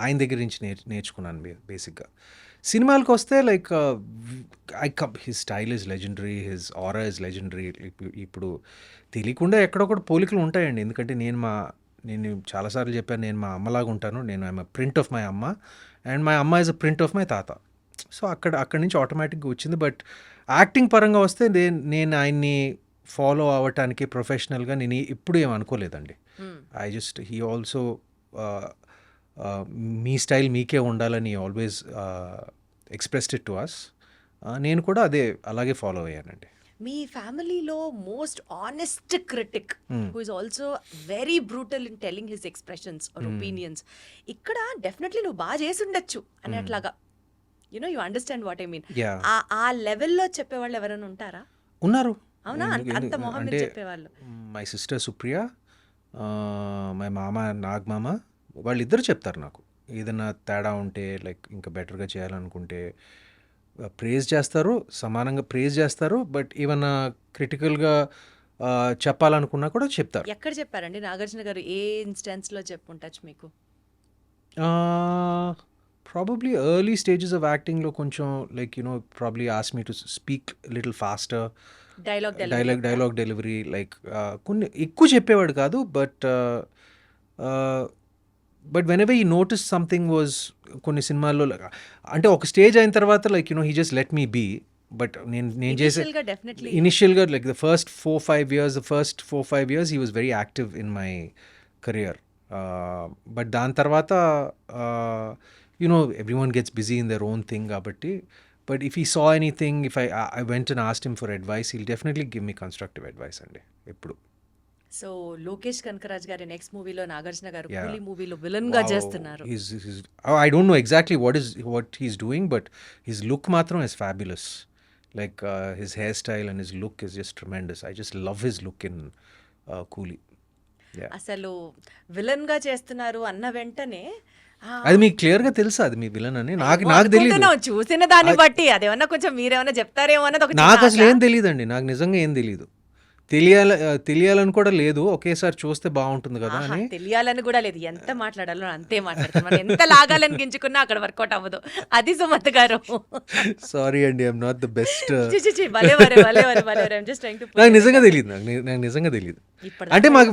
ఆయన దగ్గర నుంచి నేర్చుకున్నాను బేసిక్గా. సినిమాలకు వస్తే like his style is legendary, his aura is legendary. ఇప్పుడు తెలియకుండా ఎక్కడొక్కడ పోలికలు ఉంటాయండి. ఎందుకంటే నేను చాలాసార్లు చెప్పాను, నేను మా అమ్మలాగా ఉంటాను. నేను I'm a print of my అమ్మ అండ్ మై అమ్మ is a print of my తాత. సో అక్కడి నుంచి ఆటోమేటిక్గా వచ్చింది. బట్ యాక్టింగ్ పరంగా వస్తే నేను ఆయన్ని ఫాలో అవ్వటానికి ప్రొఫెషనల్గా నేను ఎప్పుడు ఏం అనుకోలేదండి. హీ ఆల్సో మీ స్టైల్ మీకే ఉండాలని always expressed it to us. నేను కూడా అలాగే ఫాలో అయ్యానండి. మీ ఫ్యామిలీలో most honest critic who is also very brutal in telling his expressions or opinions, ఇక్కడ డెఫినెట్లీ నువ్వు బాగా చేసి ఉండొచ్చు అనేట్లాగా, you understand what I mean, Yeah. ఆ లెవెల్లో చెప్పేవాళ్ళు ఎవరైనా ఉంటారా? ఉన్నారు. అవునా? అంత మొహం మీద చెప్పేవాళ్ళు. మై సిస్టర్ సుప్రియ, మై మామ నాగమామ, వాళ్ళిద్దరు చెప్తారు నాకు. ఏదైనా తేడా ఉంటే లైక్ ఇంకా బెటర్గా చేయాలనుకుంటే ప్రేజ్ చేస్తారు, సమానంగా ప్రేజ్ చేస్తారు. బట్ ఏమన్నా క్రిటికల్గా చెప్పాలనుకున్నా కూడా చెప్తారు. ఎక్కడ చెప్పారండి నాగార్జున గారు? ఏ ఇన్స్టెన్స్లో చెప్పుంటచ్చు మీకు? ప్రాబబ్లీ ఎర్లీ స్టేజెస్ ఆఫ్ యాక్టింగ్లో కొంచెం like probably ask me to speak little faster, dialogue delivery, like కొన్ని ఎక్కువ చెప్పేవాడు కాదు. But whenever he notice something was, కొన్ని సినిమాల్లో అంటే ఒక స్టేజ్ అయిన తర్వాత like he just let me be. But నేను చేసే డెఫినెట్లీ ఇనిషియల్గా like the first 4-5 years he was very active in my career. But దాని తర్వాత everyone gets busy in their own thing కాబట్టి. But if he saw anything, if I went and asked him for advice, he'll definitely give me constructive advice అండి ఎప్పుడు. So Lokesh Kanagaraj గారి next మూవీలో నాగార్జున గారు Yeah. కూలీ మూవీలో విలన్ గా Wow. చేస్తున్నారు. I don't know exactly what he's doing, but his look matram is fabulous. Like his hairstyle and his look is just tremendous. I just love his look in Coolie. Yeah. అసలు villain గా చేస్తున్నారు అన్న వెంటనే అది మీకు clear గా తెలుసా అది మీ విలన్ అని? నాకు తెలియదు. అనుకుంటున్నాం, చూసిన దాన్ని బట్టి అదేమన్నా కొంచెం మీరేమన్నా చెప్తారేమో అన్నది ఒక చిన్న నాకు అసలు ఆశ. ఏం తెలియదండి. నాకు నిజంగా ఏం తెలియదు. తెలియాలని కూడా లేదు. ఒకేసారి చూస్తే బాగుంటుంది కదా ఆహా, అని. తెలియాలని కూడా లేదు, ఎంత మాట్లాడాలో అంతే మాట్లాడుతాం. మనం ఎంత లాగాలని గింజుకున్నా అక్కడ వర్కౌట్ అవ్వదు. అది సుమత్ గారు. సారీ అండి, ఐఎమ్ నాట్ ద బెస్ట్. చి, చి, చి, భలేవారే, భలేవారే, భలేవారే. I'm just trying to put నాకు it నిజంగా together. తెలియదు. నాకు నిజంగా తెలియదు. ఇప్పుడు అంటే మాకు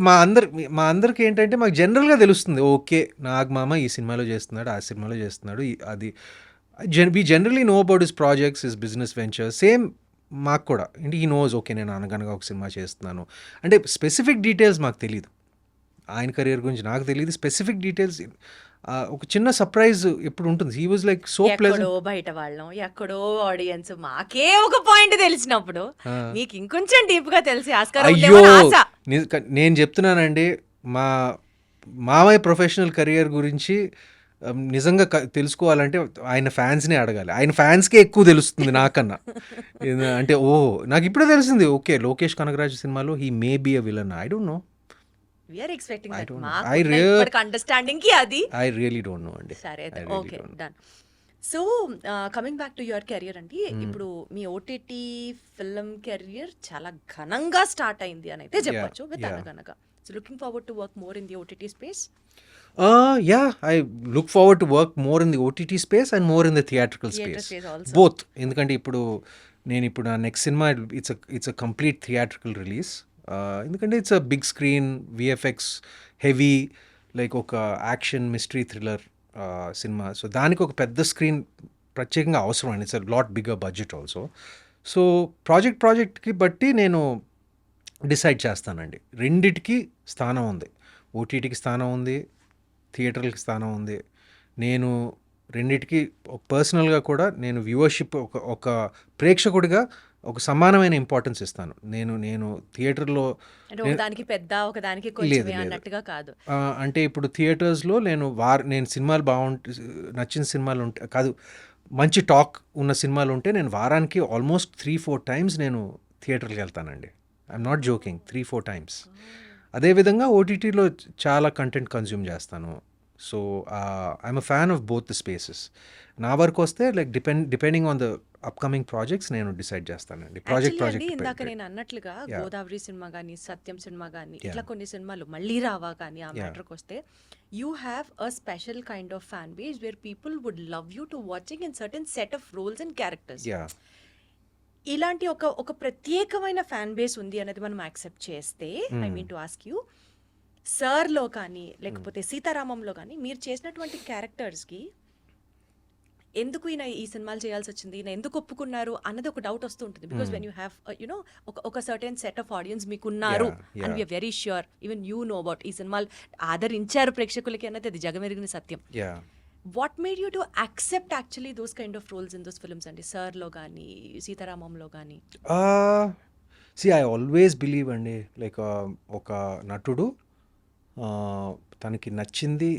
మా అందరికి ఏంటంటే మాకు జనరల్గా తెలుస్తుంది. ఓకే, నాగమామ ఈ సినిమాలో చేస్తున్నాడు, ఆ సినిమాలో చేస్తున్నాడు, అది we generally know about his projects, his business ventures. Same మాకు కూడా అంటే ఈ నోస్, ఓకే నేను అనగనగా ఒక సినిమా చేస్తున్నాను అంటే స్పెసిఫిక్ డీటెయిల్స్ మాకు తెలియదు. ఆయన కెరియర్ గురించి నాకు తెలియదు స్పెసిఫిక్ డీటెయిల్స్. ఒక చిన్న సర్ప్రైజ్ ఎప్పుడు ఉంటుంది. He was like so pleasant. ఎక్కడో బయట వాళ్ళం, ఎక్కడో ఆడియన్స్, మాకే ఒక పాయింట్ తెలిసినప్పుడు మీకు ఇంకొంచెం డీప్ గా తెలిసి ఆస్కారం అయ్యో, ఉందేమో అని ఆశ. నేను చెప్తున్నానండి, మా మామయ్య ప్రొఫెషనల్ కెరియర్ గురించి నిజంగా తెలుసుకోవాలంటే ఆయన ఫ్యాన్స్నే అడగాలి. ఆయన ఫ్యాన్స్కే ఎక్కువ తెలుస్తుంది నాకన్నా. అంటే నాకు ఇప్పుడే తెలిసింది, ఓకే లోకేష్ కనగరాజు సినిమాలో he may be a villain. I don't know. We are expecting I that. don't know. మాకు ఇప్పటికి అండర్స్టాండింగ్ కి అది ఐ రియలీ డోంట్ నో అండి. సరే I అయితే really okay don't know. Done. So coming back to your career అండి, ఇప్పుడు మీ OTT film career చాలా ఘనంగా స్టార్ట్ అయింది అని అయితే చెప్పొచ్చు విత్ yeah. అనగనగా. So looking forward to work more in the OTT space. Yeah, I look forward to work more in the OTT space and more in the theatrical Theatre space. space also. Both. ఎందుకంటే ఇప్పుడు నా next సినిమా it's a complete theatrical release. ఎందుకంటే it's a big screen, VFX heavy, like ఒక action mystery thriller సినిమా. So దానికి ఒక పెద్ద స్క్రీన్ ప్రత్యేకంగా అవసరం అండి. It's a lot bigger budget also. So ప్రాజెక్ట్కి బట్టి నేను డిసైడ్ చేస్తానండి. రెండిటికి స్థానం ఉంది. ఓటీటీకి స్థానం ఉంది, థియేటర్లకి స్థానం ఉంది. నేను రెండిటికి పర్సనల్గా కూడా నేను వ్యూవర్షిప్ ఒక ప్రేక్షకుడిగా ఒక సమానమైన ఇంపార్టెన్స్ ఇస్తాను. నేను థియేటర్లో అంటే ఒకదానికి పెద్ద ఒకదానికి కొంచెం అన్నట్టుగా కాదు. అంటే ఇప్పుడు థియేటర్స్లో నేను సినిమాలు నచ్చిన సినిమాలు ఉంటే కాదు, మంచి టాక్ ఉన్న సినిమాలు ఉంటే నేను వారానికి ఆల్మోస్ట్ 3-4 టైమ్స్ నేను థియేటర్కి వెళ్తానండి. I'm not joking, 3-4 times. అదేవిధంగా ఓటీటీలో చాలా కంటెంట్ కన్జ్యూమ్ చేస్తాను. So I'm a fan of both the spaces. నా వరకు వస్తే like depending on the upcoming projects నేను డిసైడ్ చేస్తానండి. ప్రాజెక్ట్ ఇందాక నేను అన్నట్లుగా గోదావరి సినిమా కానీ, సత్యం సినిమా కానీ, ఇట్లా కొన్ని సినిమాలు మళ్ళీ రావా కానీ ఆ మ్యాటర్కి వస్తే you have a special kind of fan base where people would love you to watching in certain set of roles and characters. ఇలాంటి ఒక ప్రత్యేకమైన ఫ్యాన్ బేస్ ఉంది అనేది మనం యాక్సెప్ట్ చేస్తే, I mean to ask you, సర్లో కానీ లేకపోతే సీతారామంలో కానీ మీరు చేసినటువంటి క్యారెక్టర్స్కి ఎందుకు ఈయన ఈ సినిమాలు చేయాల్సి వచ్చింది, ఈయన ఎందుకు ఒప్పుకున్నారు అన్నది ఒక డౌట్ వస్తూ ఉంటుంది. Because when you have you know ఒక సర్టెన్ సెట్ ఆఫ్ ఆడియన్స్ మీకు ఉన్నారు and we're very sure even you know about ఈ సినిమాలు ఆదరించారు ప్రేక్షకులకి అన్నది అది జగమెరిగిన సత్యం. What made you to accept actually those kind of roles in those films అండి, సర్లో కానీ సీతారామంలో కానీ? ఐ ఆల్వేస్ బిలీవ్ అండి, లైక్ ఒక నటుడు తనకి నచ్చింది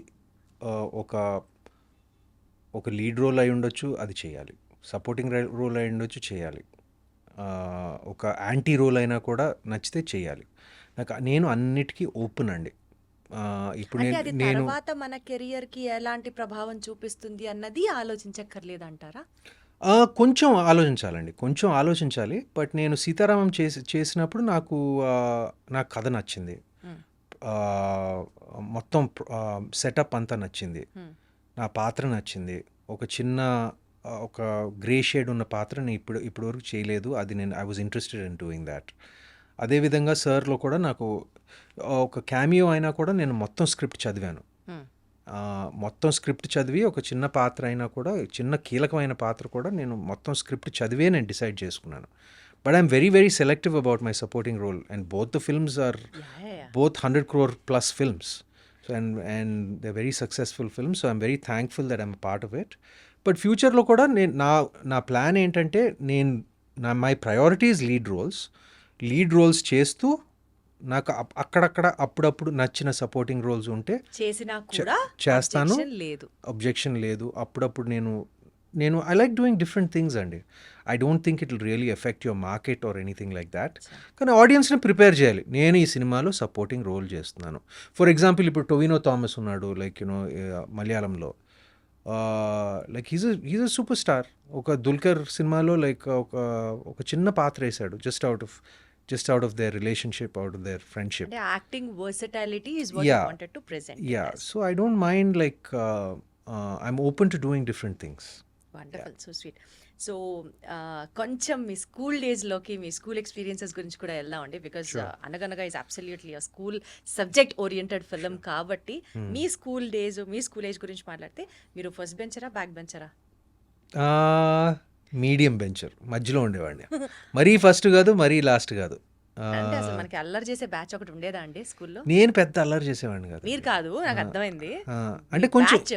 ఒక లీడ్ రోల్ అయి ఉండొచ్చు, అది చేయాలి. సపోర్టింగ్ రోల్ అయి ఉండొచ్చు, చేయాలి. ఒక యాంటీ రోల్ అయినా కూడా నచ్చితే చేయాలి. నేను అన్నిటికీ ఓపెన్ అండి. ఇప్పుడు నేను తర్వాత మన కెరియర్ కి ఎలాంటి ప్రభావం చూపిస్తుంది అన్నది ఆలోచించక్కర్లేదంటారా? కొంచెం ఆలోచించాలండి, కొంచెం ఆలోచించాలి. బట్ నేను సీతారామం చేసినప్పుడు నాకు కథ నచ్చింది, మొత్తం సెటప్ అంతా నచ్చింది, నా పాత్ర నచ్చింది. ఒక గ్రే షేడ్ ఉన్న పాత్ర నేను ఇప్పటివరకు చేయలేదు. అది I was interested in doing that. అదేవిధంగా సర్లో కూడా నాకు ఒక క్యామియో అయినా కూడా నేను మొత్తం స్క్రిప్ట్ చదివాను. మొత్తం స్క్రిప్ట్ చదివి ఒక చిన్న పాత్ర అయినా కూడా, చిన్న కీలకమైన పాత్ర కూడా నేను మొత్తం స్క్రిప్ట్ చదివే నేను డిసైడ్ చేసుకున్నాను. But I'm very very selective about my supporting role and both the films are both 100 crore plus films. So and they're very successful films. So I'm very thankful that I'm a part of it. But future lo kuda na plan entante my priority is lead roles chestu నాకు అక్కడక్కడ అప్పుడప్పుడు నచ్చిన supporting roles ఉంటే చేసినా కూడా చేస్తాను. objection లేదు. Objection లేదు. అప్పుడప్పుడు నేను I like doing different things అండి. I don't think it will really effect your market or anything like that. కానీ ఆడియన్స్ని ప్రిపేర్ చేయాలి. నేను ఈ సినిమాలో సపోర్టింగ్ రోల్ చేస్తున్నాను. ఫర్ ఎగ్జాంపుల్ ఇప్పుడు టొవినో థామస్ ఉన్నాడు, లైక్ మలయాళంలో. Like he's a super star. ఒక దుల్కర్ సినిమాలో లైక్ ఒక చిన్న పాత్ర వేశాడు, just out of their relationship, out of their friendship. అంటే acting versatility is what you Yeah. Wanted to present. Yeah, so I don't mind, like, I'm open to doing different things. Wonderful, so sweet. So కొంచెం మీ school డేస్లోకి, మీ school experiences గురించి కూడా వెళ్దామండి. Because అనగనగా is absolutely a school subject oriented film కాబట్టి మీ school days, మీ school age గురించి మాట్లాడితే మీరు ఫస్ట్ బెంచరా, బ్యాక్ బెంచరా? మీడియం బెంచర్, మధ్యలో ఉండేవాడిని. మరీ ఫస్ట్ కాదు, మరీ లాస్ట్ కాదు. అంటే అసలు మనకి అల్లరి చేసే బ్యాచ్ ఒకటి ఉండేదా అండి స్కూల్లో? నేను పెద్ద అల్లరి చేసేవాడిని కాదు. మీరు కాదు, నాకు అర్థమైంది. అంటే కొంచెం Batch.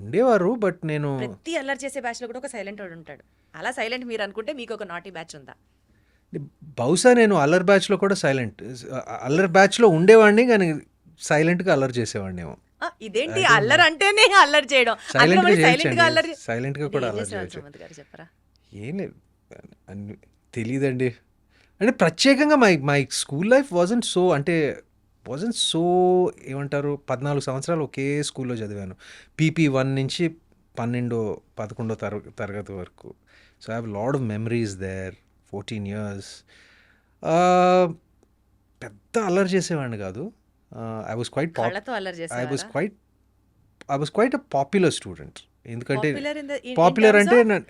ఉండేవారు, బట్ నేను ప్రతి అల్లరి చేసే బ్యాచ్ లో కూడా ఒక సైలెంట్ వాడు ఉంటాడు. అలా సైలెంట్ మీరు అనుకుంటే మీకు ఒక నాటీ బ్యాచ్ ఉందా? బహుశా నేను అల్లరి బ్యాచ్లో కూడా అల్లరి బ్యాచ్లో ఉండేవాడిని, కానీ సైలెంట్గా అల్లరి చేసేవాడిని ఏమో. ఇదేంటి అల్లరి అంటేనే అల్లరి చేయడం, అందులో మరి సైలెంట్ గా అల్లరి. సైలెంట్గా కూడా ఏం అల్లరి చేసేవాళ్ళు చేయొచ్చు. సుమంత్ గారు చెప్పరా? ఏం లేదు, తెలీదండి. అంటే ప్రత్యేకంగా my school life wasn't so ఏమంటారు, 14 సంవత్సరాలు ఒకే స్కూల్లో చదివాను. పీపీ 1 నుంచి 11 తరగతి వరకు. So I have lot of memories there. 14 years. పెద్ద అల్లరి చేసేవాడిని కాదు. ఐ వాజ్ క్వైట్ కళ్ళతో అల్లరి చేసేవారా? I was quite a popular student. ఎందుకంటే Popular in పాపులర్ terms అంటే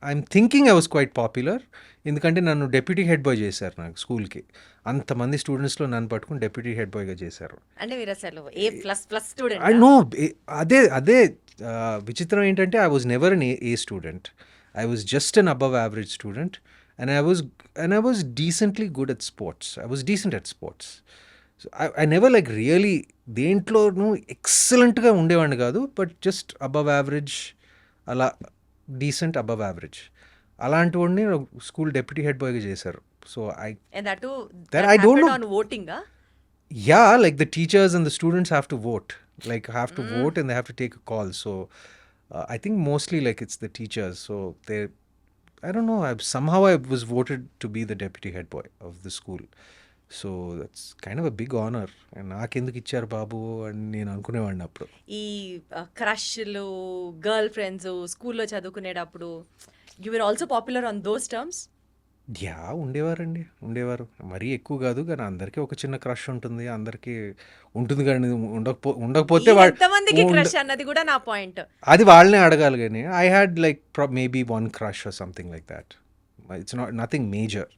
I'm thinking I was quite popular. ఎందుకంటే నన్ను డెప్యూటీ హెడ్ బాయ్ చేశారు నాకు స్కూల్కి. అంతమంది స్టూడెంట్స్లో నన్ను పట్టుకుని డెప్యూటీ హెడ్ బాయ్గా చేశారు. అంటే మీరు అసలు A++ స్టూడెంట్? I know. అదే విచిత్రం ఏంటంటే I was never an A student. I was just an above average student. And I was decently good at sports. I was decent at sports. So I never like really దేంట్లోనూ ఎక్సలెంట్గా ఉండేవాడిని కాదు, but just above average, అలా decent above average. అలాంటి వాడిని school deputy head బాయ్గా చేశారు. So I don't know. On voting. Yeah, like the teachers and the students have to vote. Like have to vote and they have to take a call. So I think mostly like it's the teachers. So I don't know. Somehow I was voted to be the deputy head boy of the school. So that's kind of a big honor. And నాకెందుకు ఇచ్చారు బాబు అని నేను అనుకునేవాడిని అప్పుడు. ఈ క్రష్లు, girl friends స్కూల్లో చదువుకునేటప్పుడు you were also popular on those terms? ఉండేవారు. మరీ ఎక్కువ కాదు, కానీ అందరికీ ఒక చిన్న క్రష్ ఉంటుంది. అందరికీ ఉంటుంది, కానీ ఉండకపోతే ఎంతమందికి క్రష్ అన్నది కూడా నా పాయింట్. అది వాళ్ళనే అడగాలి. కానీ I had like maybe one crush or something like that. It's nothing major.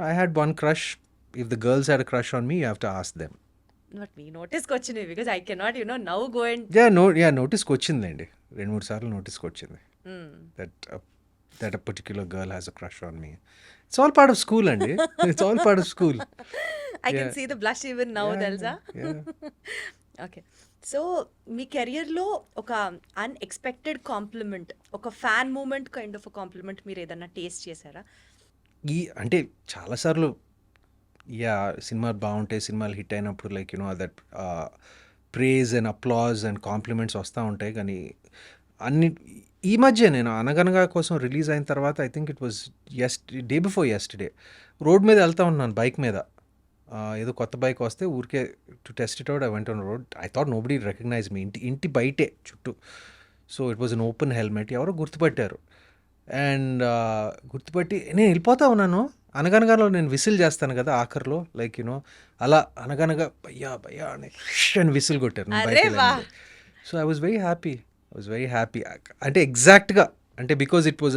I had one crush. If the girls had a crush on me, you have to ask them. But మీ నోటీస్కి వచ్చింది, because I cannot now go and నోటీస్కి వచ్చిందండి. 2-3 సార్లు నోటీస్కి వచ్చింది. That a particular girl has a crush on me. It's all part of school, అండి. It's all part of school. I can see the blush even now, తెలుసా? Okay. So మీ కెరియర్లో ఒక unexpected compliment, ఒక fan moment kind of compliment మీరు ఏదన్నా taste చేశారా? అంటే చాలాసార్లు సినిమాలు బాగుంటాయి, సినిమాలు హిట్ అయినప్పుడు like that praise and applause and compliments వస్తూ ఉంటాయి. కానీ ఈ మధ్య నేను అనగనగా కోసం రిలీజ్ అయిన తర్వాత I think it was day before yesterday road మీద వెళ్తా ఉన్నాను బైక్ మీద. ఏదో కొత్త బైక్ వస్తే ఊరికే to test it out I went on road. I thought nobody recognise me. ఇంటి బయటే చుట్టూ. So it was an open helmet. ఎవరో గుర్తుపట్టారు. అండ్ గుర్తుపట్టి నేను వెళ్ళిపోతా ఉన్నాను. అనగనగాలో నేను విసిల్ చేస్తాను కదా ఆఖరిలో, లైక్ అలా అనగనగా భయ్యా అని విసిల్ కొట్టారు. So I was very happy. అంటే ఎగ్జాక్ట్గా, అంటే బికాజ్ ఇట్ వాజ్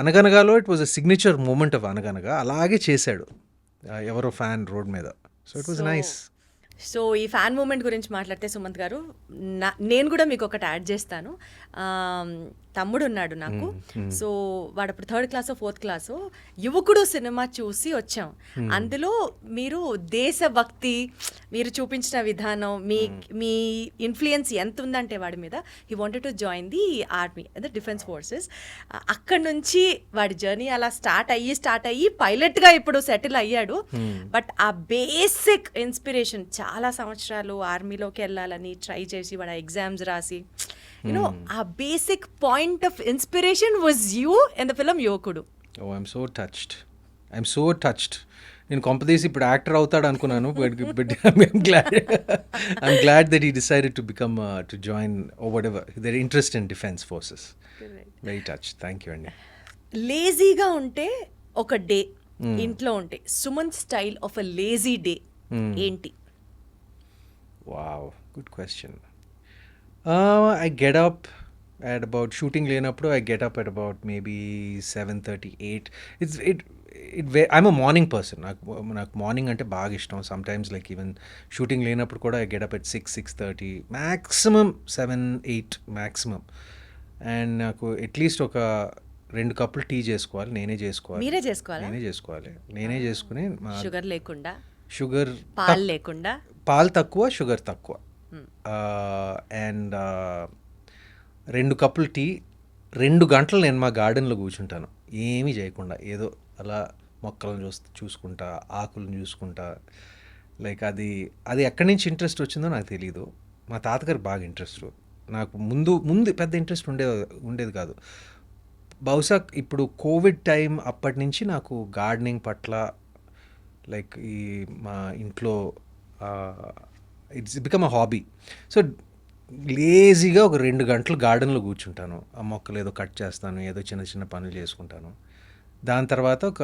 అనగనగాలో it was a signature moment of Anaganaga. అలాగే చేశాడు ఎవరో ఫ్యాన్ రోడ్ మీద. So it was nice. So ఈ ఫ్యాన్ మూమెంట్ గురించి మాట్లాడితే సుమంత్ గారు, నేను కూడా మీకు ఒకటి యాడ్ చేస్తాను. తమ్ముడు ఉన్నాడు నాకు. సో వాడు అప్పుడు 3rd క్లాసో 4th క్లాసో. యువకుడు సినిమా చూసి వచ్చాం. అందులో మీరు దేశభక్తి మీరు చూపించిన విధానం, మీ ఇన్ఫ్లుయెన్స్ ఎంత ఉందంటే వాడి మీద, he wanted to join the army, అదే డిఫెన్స్ ఫోర్సెస్. అక్కడి నుంచి వాడి జర్నీ అలా స్టార్ట్ అయ్యి పైలట్గా ఇప్పుడు సెటిల్ అయ్యాడు. బట్ ఆ బేసిక్ ఇన్స్పిరేషన్, చాలా సంవత్సరాలు ఆర్మీలోకి వెళ్ళాలని ట్రై చేసి వాడు ఎగ్జామ్స్ రాసి, you know uh basic point of inspiration was you in the film Yuvakudu. Oh I'm so touched. నేను కొంపదీసి ఇప్పుడు యాక్టర్ అవుతాడు అనుకున్నాను, but I'm glad that he decided to become to join oh whatever their interest in defence forces. Very touch. Thank you అండి. లేజీగా ఉంటే ఒక day ఇంట్లో ఉంటే Suman style of a lazy day ఏంటి? Wow, good question. I get up at about shooting లేనప్పుడు I get up at about maybe 7:30, 8. I'm a morning person. నాకు morning అంటే బాగా ఇష్టం. సమ్టైమ్స్ లైక్ ఈవెన్ షూటింగ్ లేనప్పుడు కూడా I get up at 6, 6:30, maximum 7, 8 maximum. And నాకు at least ఒక 2 కప్పులు టీ చేసుకోవాలి. నేనే చేసుకోవాలి. నేనే చేసుకుని షుగర్ లేకుండా, షుగర్ పాలు లేకుండా, పాలు తక్కువ, షుగర్ తక్కువ. అండ్ 2 కప్పులు టీ, 2 గంటలు నేను మా గార్డెన్లో కూర్చుంటాను ఏమీ చేయకుండా, ఏదో అలా మొక్కలను చూసుకుంటా, ఆకులను చూసుకుంటా. లైక్ అది ఎక్కడి నుంచి ఇంట్రెస్ట్ వచ్చిందో నాకు తెలీదు. మా తాతగారికి బాగా ఇంట్రెస్ట్. నాకు ముందు పెద్ద ఇంట్రెస్ట్ ఉండేది కాదు. బహుశా ఇప్పుడు కోవిడ్ టైం అప్పటి నుంచి నాకు గార్డెనింగ్ పట్ల, లైక్ ఈ మా ఇంట్లో it's become a hobby. So లేజీగా ఒక 2 గంటలు గార్డెన్లో కూర్చుంటాను. ఆ మొక్కలు ఏదో కట్ చేస్తాను, ఏదో చిన్న చిన్న పనులు చేసుకుంటాను. దాని తర్వాత ఒక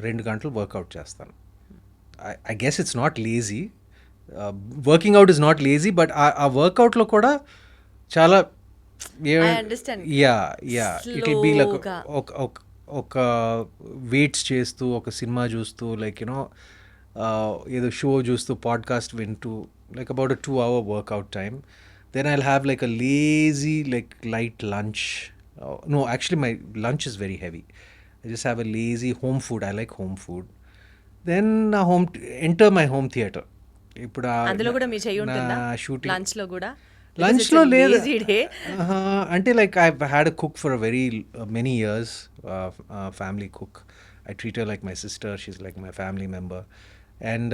2 గంటలు వర్కౌట్ చేస్తాను. I guess it's not lazy. Working out is not lazy, but ఆ వర్కౌట్లో కూడా చాలా ఇట్ విల్ బీ లైక్ ఒక వెయిట్స్ చేస్తూ, ఒక సినిమా చూస్తూ, లైక్ యూనో ఏదో షో చూస్తూ, పాడ్కాస్ట్ వింటూ, like about a 2-hour workout time. Then I'll have like a lazy, like light lunch. No, actually my lunch is very heavy. I just have a lazy home food. I like home food. Then enter my home theater. ఇప్పుడు అందులో కూడా మీ చెయ్యి ఉంటుందా shooting? లంచ్లో కూడా? లంచ్లో లేదు. అంటే like I had a cook for very many years, family cook. I treat her like my sister. She's like my family member. And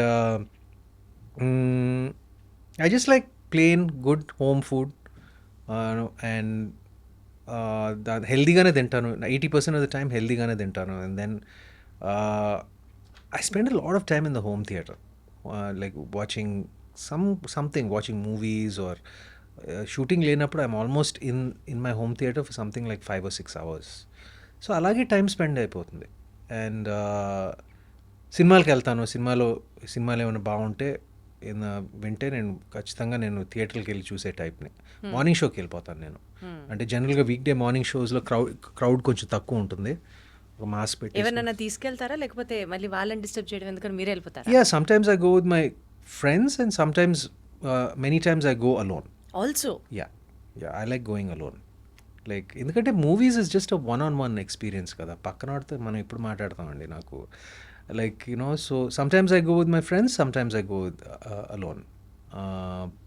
I just like plain good home food, and హెల్దీగానే తింటాను. 80% of the time హెల్దీగానే తింటాను. And then I spend a lot of time in the home theater, like watching watching movies or shooting లేనప్పుడు I'm almost in my home theater for something like 5 or 6 hours. So అలాగే time spend అయిపోతుంది. And సినిమాలకు వెళ్తాను. సినిమాలు ఏమైనా బాగుంటే వింటే ఖచ్చితంగా నేను థియేటర్కి వెళ్ళి చూసే టైప్ని. మార్నింగ్ షోకి వెళ్ళిపోతాను నేను. అంటే జనరల్గా వీక్ డే మార్నింగ్ షోస్లో క్రౌడ్ కొంచెం తక్కువ ఉంటుంది. ఒక మాస్ పెట్టి ఎవరైనా తీసుకెళ్తారా, లేకపోతే మళ్ళీ వాళ్ళని డిస్టర్బ్ చేయడం ఎందుకని మీరే వెళ్ళిపోతారా? Yeah, sometimes I go with my friends and sometimes many times I go alone also. Yeah, I like going alone. Like ఎందుకంటే movies is just a 1-on-1 experience కదా. పక్కన వాడితే మనం ఎప్పుడు మాట్లాడతామండి. నాకు like so sometimes I go with my friends, sometimes I go with, alone,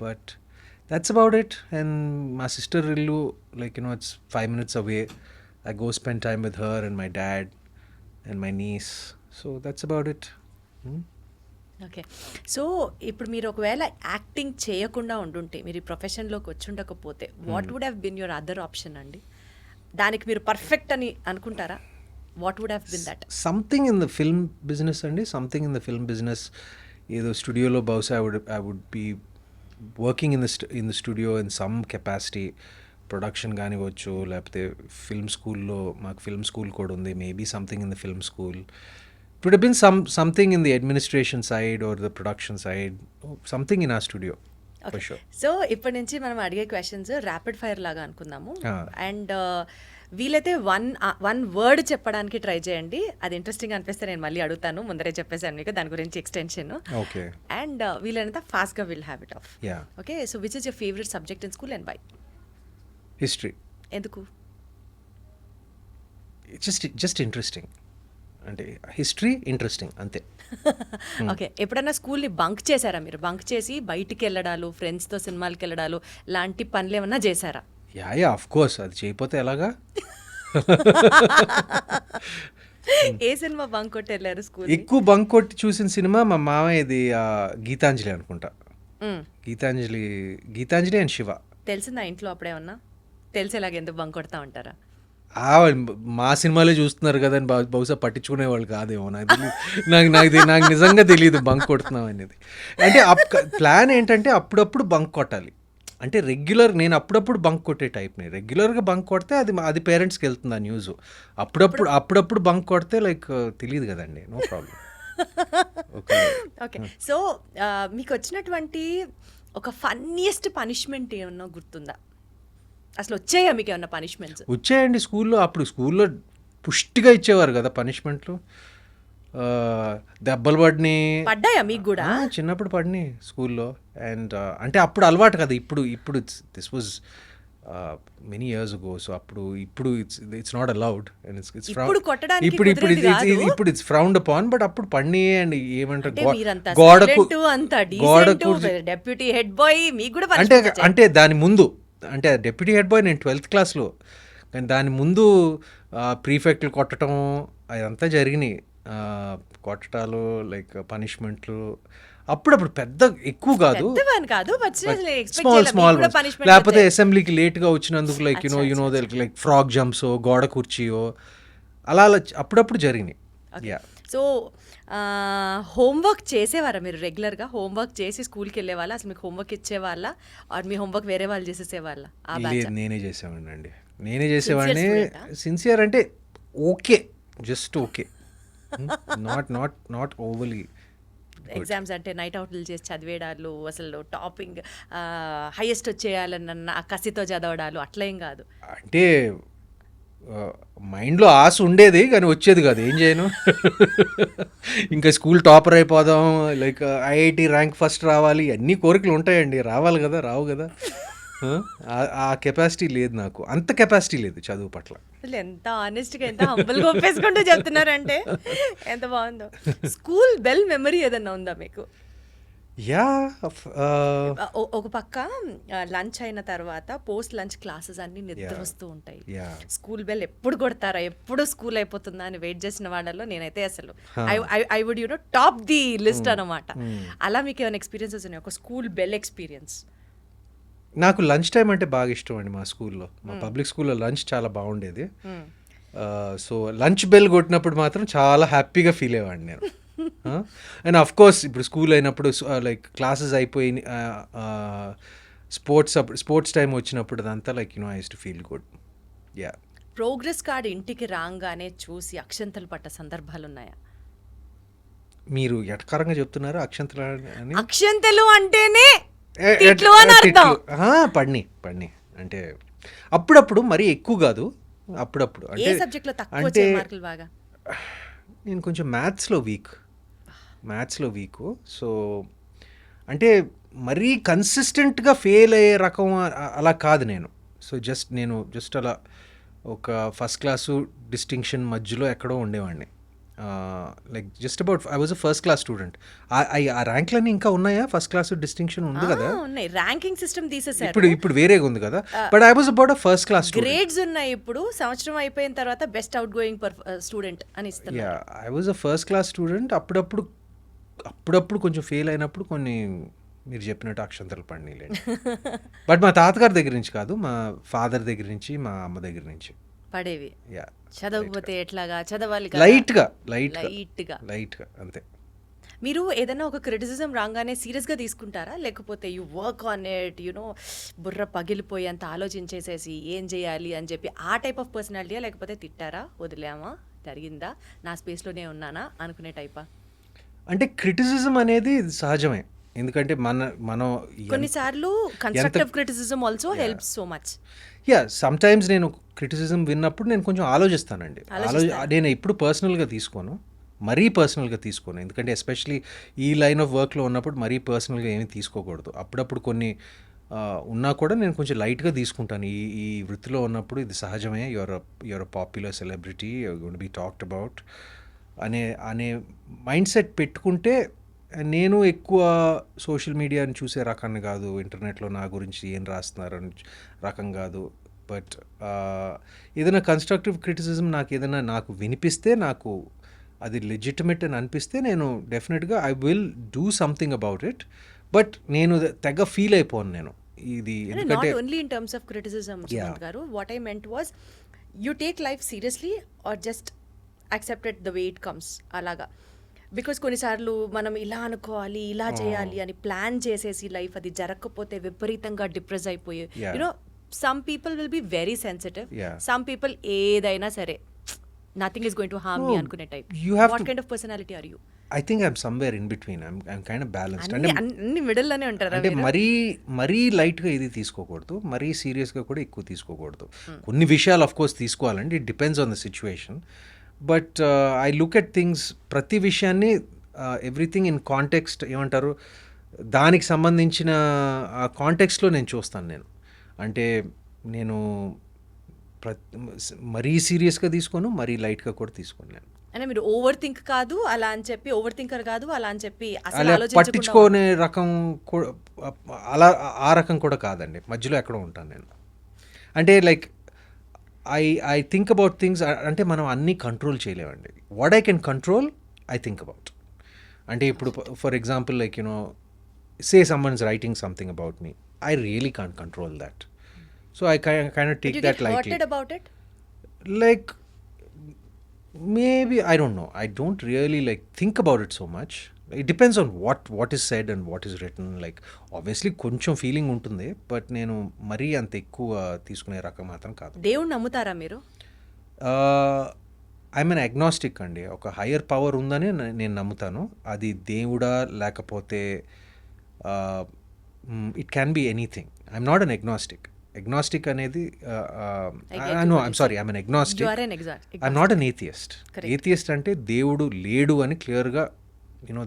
but that's about it. And my sister illu, like it's 5 minutes away. I go spend time with her and my dad and my niece, so that's about it. Okay. So ఇప్పుడు మీరు ఒకవేళ acting చేయకుండా ఉండుంటే, మీరు ఈ ప్రొఫెషన్లోకి వచ్చి ఉండకపోతే, what would have been your other option అండి? దానికి మీరు పర్ఫెక్ట్ అని అనుకుంటారా? What would have been that? Something in the film business అండి. Something in the film business. ఏదో స్టూడియోలో బహుశా I would be working in the studio in some capacity. Production కానివచ్చు, లేకపోతే ఫిల్మ్ స్కూల్లో, మాకు ఫిల్మ్ స్కూల్ కూడా ఉంది. Maybe something in the film school. It would have been something in the administration side or the production side. Something in our studio. For sure. So ఇప్పటి నుంచి మనం అడిగే క్వశ్చన్స్ ర్యాపిడ్ ఫైర్ లాగా అనుకుందాము. And వీలైతే one word చెప్పడానికి try చేయండి. అది ఇంట్రెస్టింగ్ అనిపిస్తే నేను మళ్ళీ అడుగుతాను. ముందరే చెప్పేసాను మీకు దాని గురించి ఎక్స్టెన్షన్. ఓకే. అండ్ వీలైనంత ఫాస్ట్గా will have it off. Yeah. Okay. So which is your favourite subject in school and why? History. ఎందుకు? జస్ట్ ఇంట్రెస్టింగ్, అంటే హిస్టరీ ఇంట్రెస్టింగ్ అంతే. ఓకే, ఎప్పుడన్నా స్కూల్ని బంక్ చేశారా మీరు? బంక్ చేసి బయటికి వెళ్ళడాలు, ఫ్రెండ్స్తో సినిమాలకి వెళ్ళడాలు లాంటి పనులు ఏమన్నా చేశారా? యా ఆఫ్ కోర్స్, అది చేయకపోతే ఎలాగా. ఏ సినిమా బంక్ కొట్టి వెళ్ళారు స్కూల్? ఎక్కువ బంక్ కొట్టి చూసిన సినిమా మా మామయ్యది గీతాంజలి అనుకుంటా. గీతాంజలి అండ్ శివ. తెలిసిందా ఇంట్లో అప్పుడేమన్నా? తెలిసేలాగా ఎందుకు బంక్ కొడతా ఉంటారా? మా సినిమాలే చూస్తున్నారు కదా అని బహుశా పట్టించుకునే వాళ్ళు కాదేమో, నాకు నిజంగా తెలియదు బంక్ కొడుతున్నాం అనేది. అంటే ప్లాన్ ఏంటంటే అప్పుడప్పుడు బంక్ కొట్టాలి, అంటే నేను అప్పుడప్పుడు బంక్ కొట్టే టైప్ని. రెగ్యులర్గా బంక్ కొడితే అది పేరెంట్స్కి వెళ్తుంది ఆ న్యూస్. అప్పుడప్పుడు బంక్ కొడితే లైక్ తెలియదు కదండి, నో ప్రాబ్లం. ఓకే, సో మీకు వచ్చినటువంటి ఒక ఫన్నీయెస్ట్ పనిష్మెంట్ ఏమన్నా గుర్తుందా? అసలు వచ్చాయా మీకు ఏమన్నా పనిష్మెంట్స్? వచ్చాయండి స్కూల్లో. అప్పుడు స్కూల్లో పుష్టిగా ఇచ్చేవారు కదా పనిష్మెంట్లు. దెబ్బలు పడ్డాయా మీకు కూడా? చిన్నప్పుడు పడినాయి స్కూల్లో. అండ్ అంటే అప్పుడు అలవాటు కదా. ఇప్పుడు this was many years ago. So ఇప్పుడు ఇట్స్ నాట్ అలౌడ్ అండ్ ఇప్పుడు ఇట్స్ ఫ్రౌండ్ అపాన్. బట్ అప్పుడు పడినాయి. అండ్ ఏమంటారు, గోడకు డెప్యూటీ హెడ్ బాయ్ మీకు కూడా అంటే దాని ముందు, అంటే డెప్యూటీ హెడ్ బాయ్ నేను 12th క్లాస్లో, కానీ దాని ముందు ప్రీఫెక్ట్లు కొట్టడం అదంతా జరిగినాయి. కొట్టడాలు లైక్ పనిష్మెంట్లు అప్పుడప్పుడు పెద్ద ఎక్కువ కాదు, స్మాల్ లేకపోతే అసెంబ్లీకి లేట్గా వచ్చినందుకు like you know like frog jumps, గోడ కుర్చీయో అలా అప్పుడప్పుడు జరిగినాయి. సో హోంవర్క్ చేసేవారా మీరు? రెగ్యులర్గా హోంవర్క్ చేసి స్కూల్కి వెళ్ళే వాళ్ళ? అసలు మీకు హోంవర్క్ ఇచ్చేవాళ్ళ ఆర్ మీ హోంవర్క్ వేరే వాళ్ళు చేసేసేవాళ్ళ? నేనే చేసేవాడిని. సిన్సియర్ అంటే okay, just okay, not overly. Exams అంటే నైట్ అవుట్లు చేసి చదివేడాలు, అసలు టాపింగ్ హైయెస్ట్ వచ్చేయాలన్న కసితో చదవడాలు అట్లా ఏం కాదు. అంటే మైండ్లో ఆశ ఉండేది కానీ వచ్చేది కాదు, ఏం చేయను. ఇంకా స్కూల్ టాపర్ అయిపోదాం, లైక్ ఐఐటి ర్యాంక్ ఫస్ట్ రావాలి, అన్ని కోరికలు ఉంటాయండి, రావాలి కదా, రావు కదా. ఆ కెపాసిటీ లేదు నాకు, అంత కెపాసిటీ లేదు చదువు పట్ల. అసలు ఎంత ఆనెస్ట్గా, ఎంత హంబుల్గా ఒప్పేసుకుంటూ చెప్తున్నారంటే ఎంత బాగుందో. స్కూల్ బెల్ మెమరీ ఏదన్నా ఉందా మీకు? యా, ఒక పక్క లంచ్ అయిన తర్వాత పోస్ట్ లంచ్ క్లాసెస్ అన్ని నిద్ర వస్తూ ఉంటాయి. స్కూల్ బెల్ ఎప్పుడు కొడతారా, ఎప్పుడు స్కూల్ అయిపోతుందా అని వెయిట్ చేసిన వాళ్ళలో నేనైతే అసలు I would top the list అనమాట. అలా మీకు ఏమైనా ఎక్స్పీరియన్సెస్ ఉన్నాయి, ఒక స్కూల్ బెల్ ఎక్స్పీరియన్స్? నాకు లంచ్ టైం అంటే బాగా ఇష్టం అండి. మా స్కూల్లో, మా పబ్లిక్ స్కూల్లో లంచ్ చాలా బాగుండేది. సో లంచ్ బెల్ కొట్టినప్పుడు మాత్రం చాలా హ్యాపీగా ఫీల్ అయ్యేవాడిని నేను. అండ్ అఫ్ కోర్స్ ఇప్పుడు స్కూల్ అయినప్పుడు లైక్ క్లాసెస్ అయిపోయి స్పోర్ట్స్ టైం వచ్చినప్పుడు అదంతా like I use to feel good. Yeah. Progress card ఇంటికి రాగానే చూసి అక్షంతలు పట్ట సందర్భాలు ఉన్నాయా? మీరు ఎటకారంగా చెప్తున్నారు అక్షంతలు అని. అక్షంతలు అంటేనే పడిని అంటే అప్పుడప్పుడు మరీ ఎక్కువ కాదు, అప్పుడప్పుడు. అంటే నేను కొంచెం మ్యాథ్స్లో వీక్. సో అంటే మరీ కన్సిస్టెంట్గా ఫెయిల్ అయ్యే రకం అలా కాదు నేను. సో జస్ట్ అలా ఒక ఫస్ట్ క్లాసు డిస్టింక్షన్ మధ్యలో ఎక్కడో ఉండేవాడిని. Like just about I was a first class student. ఆ ర్యాంక్లన్నీ ఇంకా ఉన్నాయా? ఫస్ట్ క్లాస్ డిస్టింక్షన్ ఉంది కదా, ర్యాంకింగ్ సిస్టమ్ తీసేసారు, ఇప్పుడు వేరేగా ఉంది కదా. But I was about a first class grades ఉన్నాయి. ఇప్పుడు సంవత్సరం అయిపోయిన తర్వాత బెస్ట్ అవుట్ గోయింగ్ స్టూడెంట్ అని ఇస్తారు. Yeah, I was a first class student. అప్పుడప్పుడు కొంచెం ఫెయిల్ అయినప్పుడు కొన్ని మీరు చెప్పినట్టు అక్షంతలు పడినాయిలేండి. బట్ మా తాతగారి దగ్గర నుంచి కాదు, మా ఫాదర్ దగ్గర నుంచి, మా అమ్మ దగ్గర నుంచి పడేవి. చదవకపోతే ఎట్లాగా, చదవాలి లైట్గా అంతే. మీరు ఏదైనా ఒక క్రిటిసిజం రాగానే సీరియస్గా తీసుకుంటారా, లేకపోతే యూ వర్క్ ఆన్ ఇట్, బుర్ర పగిలిపోయి అంత ఆలోచించేసేసి ఏం చేయాలి అని చెప్పి ఆ టైప్ ఆఫ్ పర్సనాలిటీయా, లేకపోతే తిట్టారా, వదిలేమా, జరిగిందా, నా స్పేస్లోనే ఉన్నానా అనుకునే టైపా? అంటే క్రిటిసిజం అనేది సహజమే, ఎందుకంటే మనం కొన్నిసార్లు constructive criticism also helps so much. Yeah, some times నేను క్రిటిసిజం విన్నప్పుడు నేను కొంచెం ఆలోచిస్తానండి. నేను ఎప్పుడు పర్సనల్గా తీసుకోను, ఎందుకంటే ఎస్పెషలీ ఈ లైన్ ఆఫ్ వర్క్లో ఉన్నప్పుడు మరీ పర్సనల్గా ఏమీ తీసుకోకూడదు. అప్పుడప్పుడు కొన్ని ఉన్నా కూడా నేను కొంచెం లైట్గా తీసుకుంటాను. ఈ ఈ వృత్తిలో ఉన్నప్పుడు ఇది సహజమే. Your popular celebrity, your going to be talked about అనే అనే మైండ్ సెట్ పెట్టుకుంటే నేను ఎక్కువ సోషల్ మీడియాని చూసే రకాన్ని కాదు, ఇంటర్నెట్లో నా గురించి ఏం రాస్తున్నారు అని రకం కాదు. బట్ ఏదైనా కన్స్ట్రక్టివ్ క్రిటిసిజం నాకు వినిపిస్తే, నాకు అది లెజిటిమేట్ అని అనిపిస్తే నేను డెఫినెట్గా I will do something about it. But నేను తెగ ఫీల్ అయిపోను నేను ఇది, నాట్ ఎందుకంటే only in terms of criticism Sumanth garu, what I meant was you take life seriously or just accepted the way it comes అలాగా. బికాస్ కొన్నిసార్లు మనం ఇలా అనుకోవాలి, ఇలా చేయాలి అని ప్లాన్ చేసేసి లైఫ్ అది జరగకపోతే విపరీతంగా డిప్రెస్ అయిపోయి, Yeah. You know some people will be very sensitive, Yeah. Some people ఏదైనా సరే nothing is going to harm me No, అనుకునే type. you have what to- kind of personality are you? I think I'm somewhere in between. I'm kind of balanced. అంటే అన్ని middle లోనే ఉంటారా అంటే మీరు? మరీ లైట్గా ఇది తీసుకోకూడదు, మరీ సీరియస్గా కూడా ఎక్కువ తీసుకోకూడదు. కొన్ని విషయాలు ఆఫ్ కోర్స్ తీసుకోవాలండి, it depends on the situation. But I look at things, ప్రతి విషయాన్ని ఎవ్రీథింగ్ ఇన్ కాంటెక్స్ట్ ఏమంటారు, దానికి సంబంధించిన ఆ కాంటెక్స్ట్లో నేను చూస్తాను నేను. అంటే నేను మరీ సీరియస్గా తీసుకోను, మరీ లైట్గా కూడా తీసుకోను నేను. అంటే మీరు ఓవర్ థింక్ కాదు అలా అని చెప్పి, ఓవర్ థింకర్ కాదు అలా అని చెప్పి అసలు అలా ఆలోచించకుండా పట్టించుకునే రకం అలా ఆ రకం కూడా కాదండి, మధ్యలో ఎక్కడో ఉంటాను నేను. అంటే like I think about things. అంటే మనం అన్నీ కంట్రోల్ చేయలేమండి. What I can control I think about. అంటే ఇప్పుడు for example like say someone's writing something about me, I really can't control that. So I kind of take that lightly. Hurted about it? Like maybe I don't know. I don't really like think about it so much. It depends on what is said and what is written. Like obviously కొంచెం feeling ఉంటుంది, but నేను మరీ అంత ఎక్కువ తీసుకునే రకం మాత్రం కాదు. దేవుణ్ణి నమ్ముతారా మీరు? ఐఎమ్ అన్ అగ్నాస్టిక్ అండి. ఒక హయ్యర్ పవర్ ఉందని నేను నమ్ముతాను. అది దేవుడా లేకపోతే it can be anything. I'm not an agnostic. Agnostic అనేది no, I'm sorry, I'm an You agnostic. are an exact. I'm not an atheist. Correct. Atheist అంటే దేవుడు లేడు అని క్లియర్గా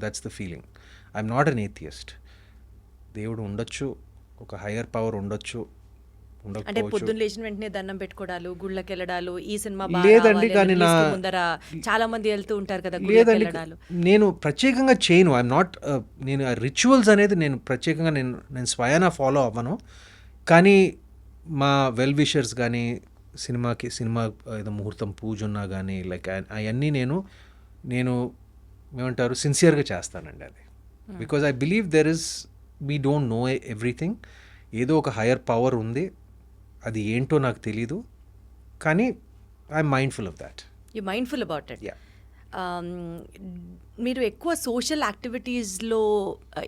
that's the feeling. I'm not an atheist. దేవుడు ఉండొచ్చు, ఒక higher power ఉండొచ్చు, అంటే ఉండకపోవచ్చు. పొద్దున్న లేచిన వెంటనే దండం పెట్టుకోవడాలు, గుళ్ళకి వెళ్ళడాలు, ఈ సినిమా లేదండి, కానీ ముందర చాలా మంది వెళ్తూ ఉంటారు కదా గుళ్ళకి లేదండి, వెళ్ళడాలు. నేను ప్రత్యేకంగా చేయను. ఐఎమ్ నాట్, నేను ఆ రిచువల్స్ అనేది నేను ప్రత్యేకంగా నేను స్వయానా ఫాలో అవ్వను. కానీ మా వెల్ విషర్స్ కానీ సినిమా ఏదో ముహూర్తం పూజ ఉన్నా కానీ లైక్ అవన్నీ నేను ఏమంటారు సిన్సియర్గా చేస్తానండి అది. Because I believe we don't know everything. ఏదో ఒక హయ్యర్ పవర్ ఉంది, అది ఏంటో నాకు తెలీదు, కానీ I'm mindful of that. You mindful about it. Yeah. మీరు ఎక్కువ సోషల్ యాక్టివిటీస్లో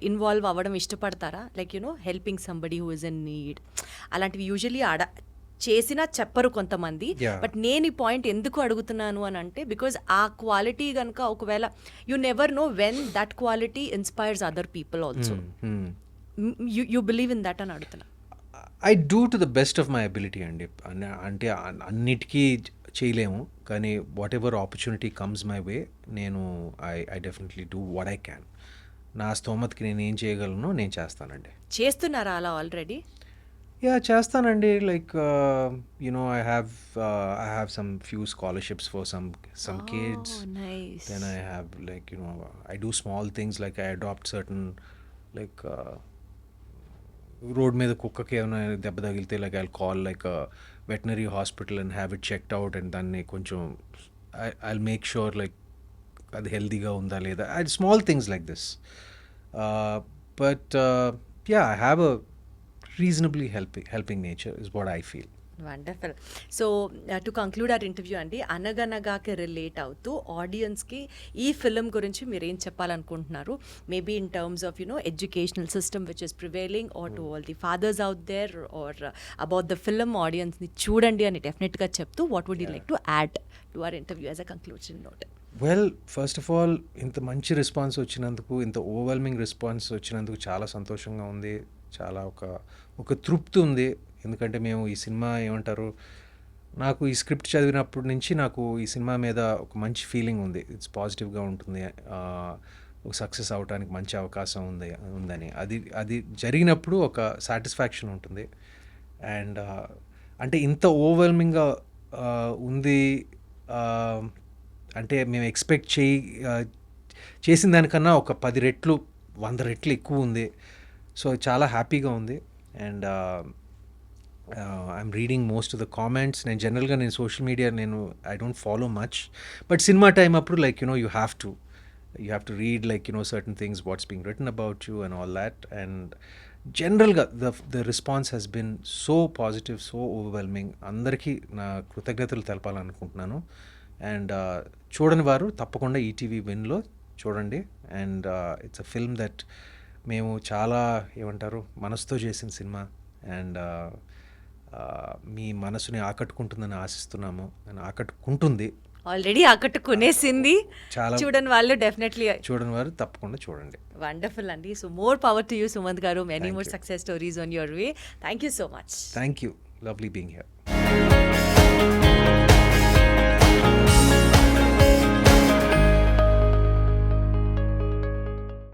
ఇన్వాల్వ్ అవ్వడం ఇష్టపడతారా? Like helping somebody who is in need అలాంటివి యూజువలీ చేసినా చెప్పరు కొంతమంది. Yeah. బట్ నేను ఈ పాయింట్ ఎందుకు అడుగుతున్నాను అని అంటే, బికాజ్ ఆ క్వాలిటీ కనుక ఒకవేళ you never know when that quality inspires other people also. You believe in that అని అడుగుతున్నా. I do to the best of my ability అండి. అంటే అన్నిటికీ చేయలేము, కానీ whatever opportunity comes my way, నేను I definitely do what I can. నా స్తోమతకి నేను ఏం చేయగలను నేను చేస్తానండి. చేస్తున్నారా అలా ఆల్రెడీ? యా, చేస్తానండి. Like I have some few scholarships for some kids. Nice. Then I have like I do small things like I adopt certain like road మీద కుక్కకి ఏమైనా దెబ్బ తగిలితే like I call like veterinary hospital and have it checked out, and దాన్ని కొంచెం I make sure like అది హెల్తీగా ఉందా లేదా. Small things like this. But yeah, I have a reasonably helping nature is what I feel. Wonderful. So to conclude our interview అండి, అనగనగాకి relate అవుతూ ఆడియన్స్కి ఈ ఫిలిం గురించి మీరు ఏం చెప్పాలనుకుంటున్నారు? Maybe in terms of educational system which is prevailing, or to all the fathers out there, or about the film ఆడియన్స్ని చూడండి అని డెఫినెట్గా చెప్తూ, what would you like to add to our interview as a conclusion note? Well, first of all ఇంత మంచి response వచ్చినందుకు, ఇంత overwhelming response వచ్చినందుకు చాలా సంతోషంగా ఉంది. చాలా ఒక తృప్తి ఉంది. ఎందుకంటే మేము ఈ సినిమా ఏమంటారు, నాకు ఈ స్క్రిప్ట్ చదివినప్పటి నుంచి నాకు ఈ సినిమా మీద ఒక మంచి ఫీలింగ్ ఉంది. ఇట్స్ పాజిటివ్గా ఉంటుంది. ఒక సక్సెస్ అవడానికి మంచి అవకాశం ఉందని అది జరిగినప్పుడు ఒక సాటిస్ఫాక్షన్ ఉంటుంది. అండ్ అంటే ఇంత ఓవర్వెల్మింగ్గా ఉంది, అంటే మేము ఎక్స్పెక్ట్ చేసిన దానికన్నా ఒక 10 రెట్లు 100 రెట్లు ఎక్కువ ఉంది. సో చాలా హ్యాపీగా ఉంది. And I'm reading most of the comments. నేను జనరల్గా social media I don't follow much, but cinema time అప్పుడు like you have to read like certain things what's being written about you and all that. And జనరల్గా the response has been so positive, so overwhelming. అందరికీ నా కృతజ్ఞతలు తెలపాలనుకుంటున్నాను. And చూడని వారు తప్పకుండా ETV విన్లో చూడండి. And it's a film that మేము చాలా మనసుతో చేసిన సినిమా. అండ్ మీ మనసుని ఆకట్టుకుంటుందని ఆశిస్తున్నాము. అని ఆకట్టుకుంటుంది. ఆల్రెడీ ఆకట్టుకునేసింది. చాలా చూడని వాళ్ళు డెఫినెట్లీ చూడని వారు తప్పకుండా చూడండి. వండర్ఫుల్ అండి. So more power to you Sumanth garu. Many Thank more you. Success stories on your way. Thank you so much. Thank you. Lovely being here.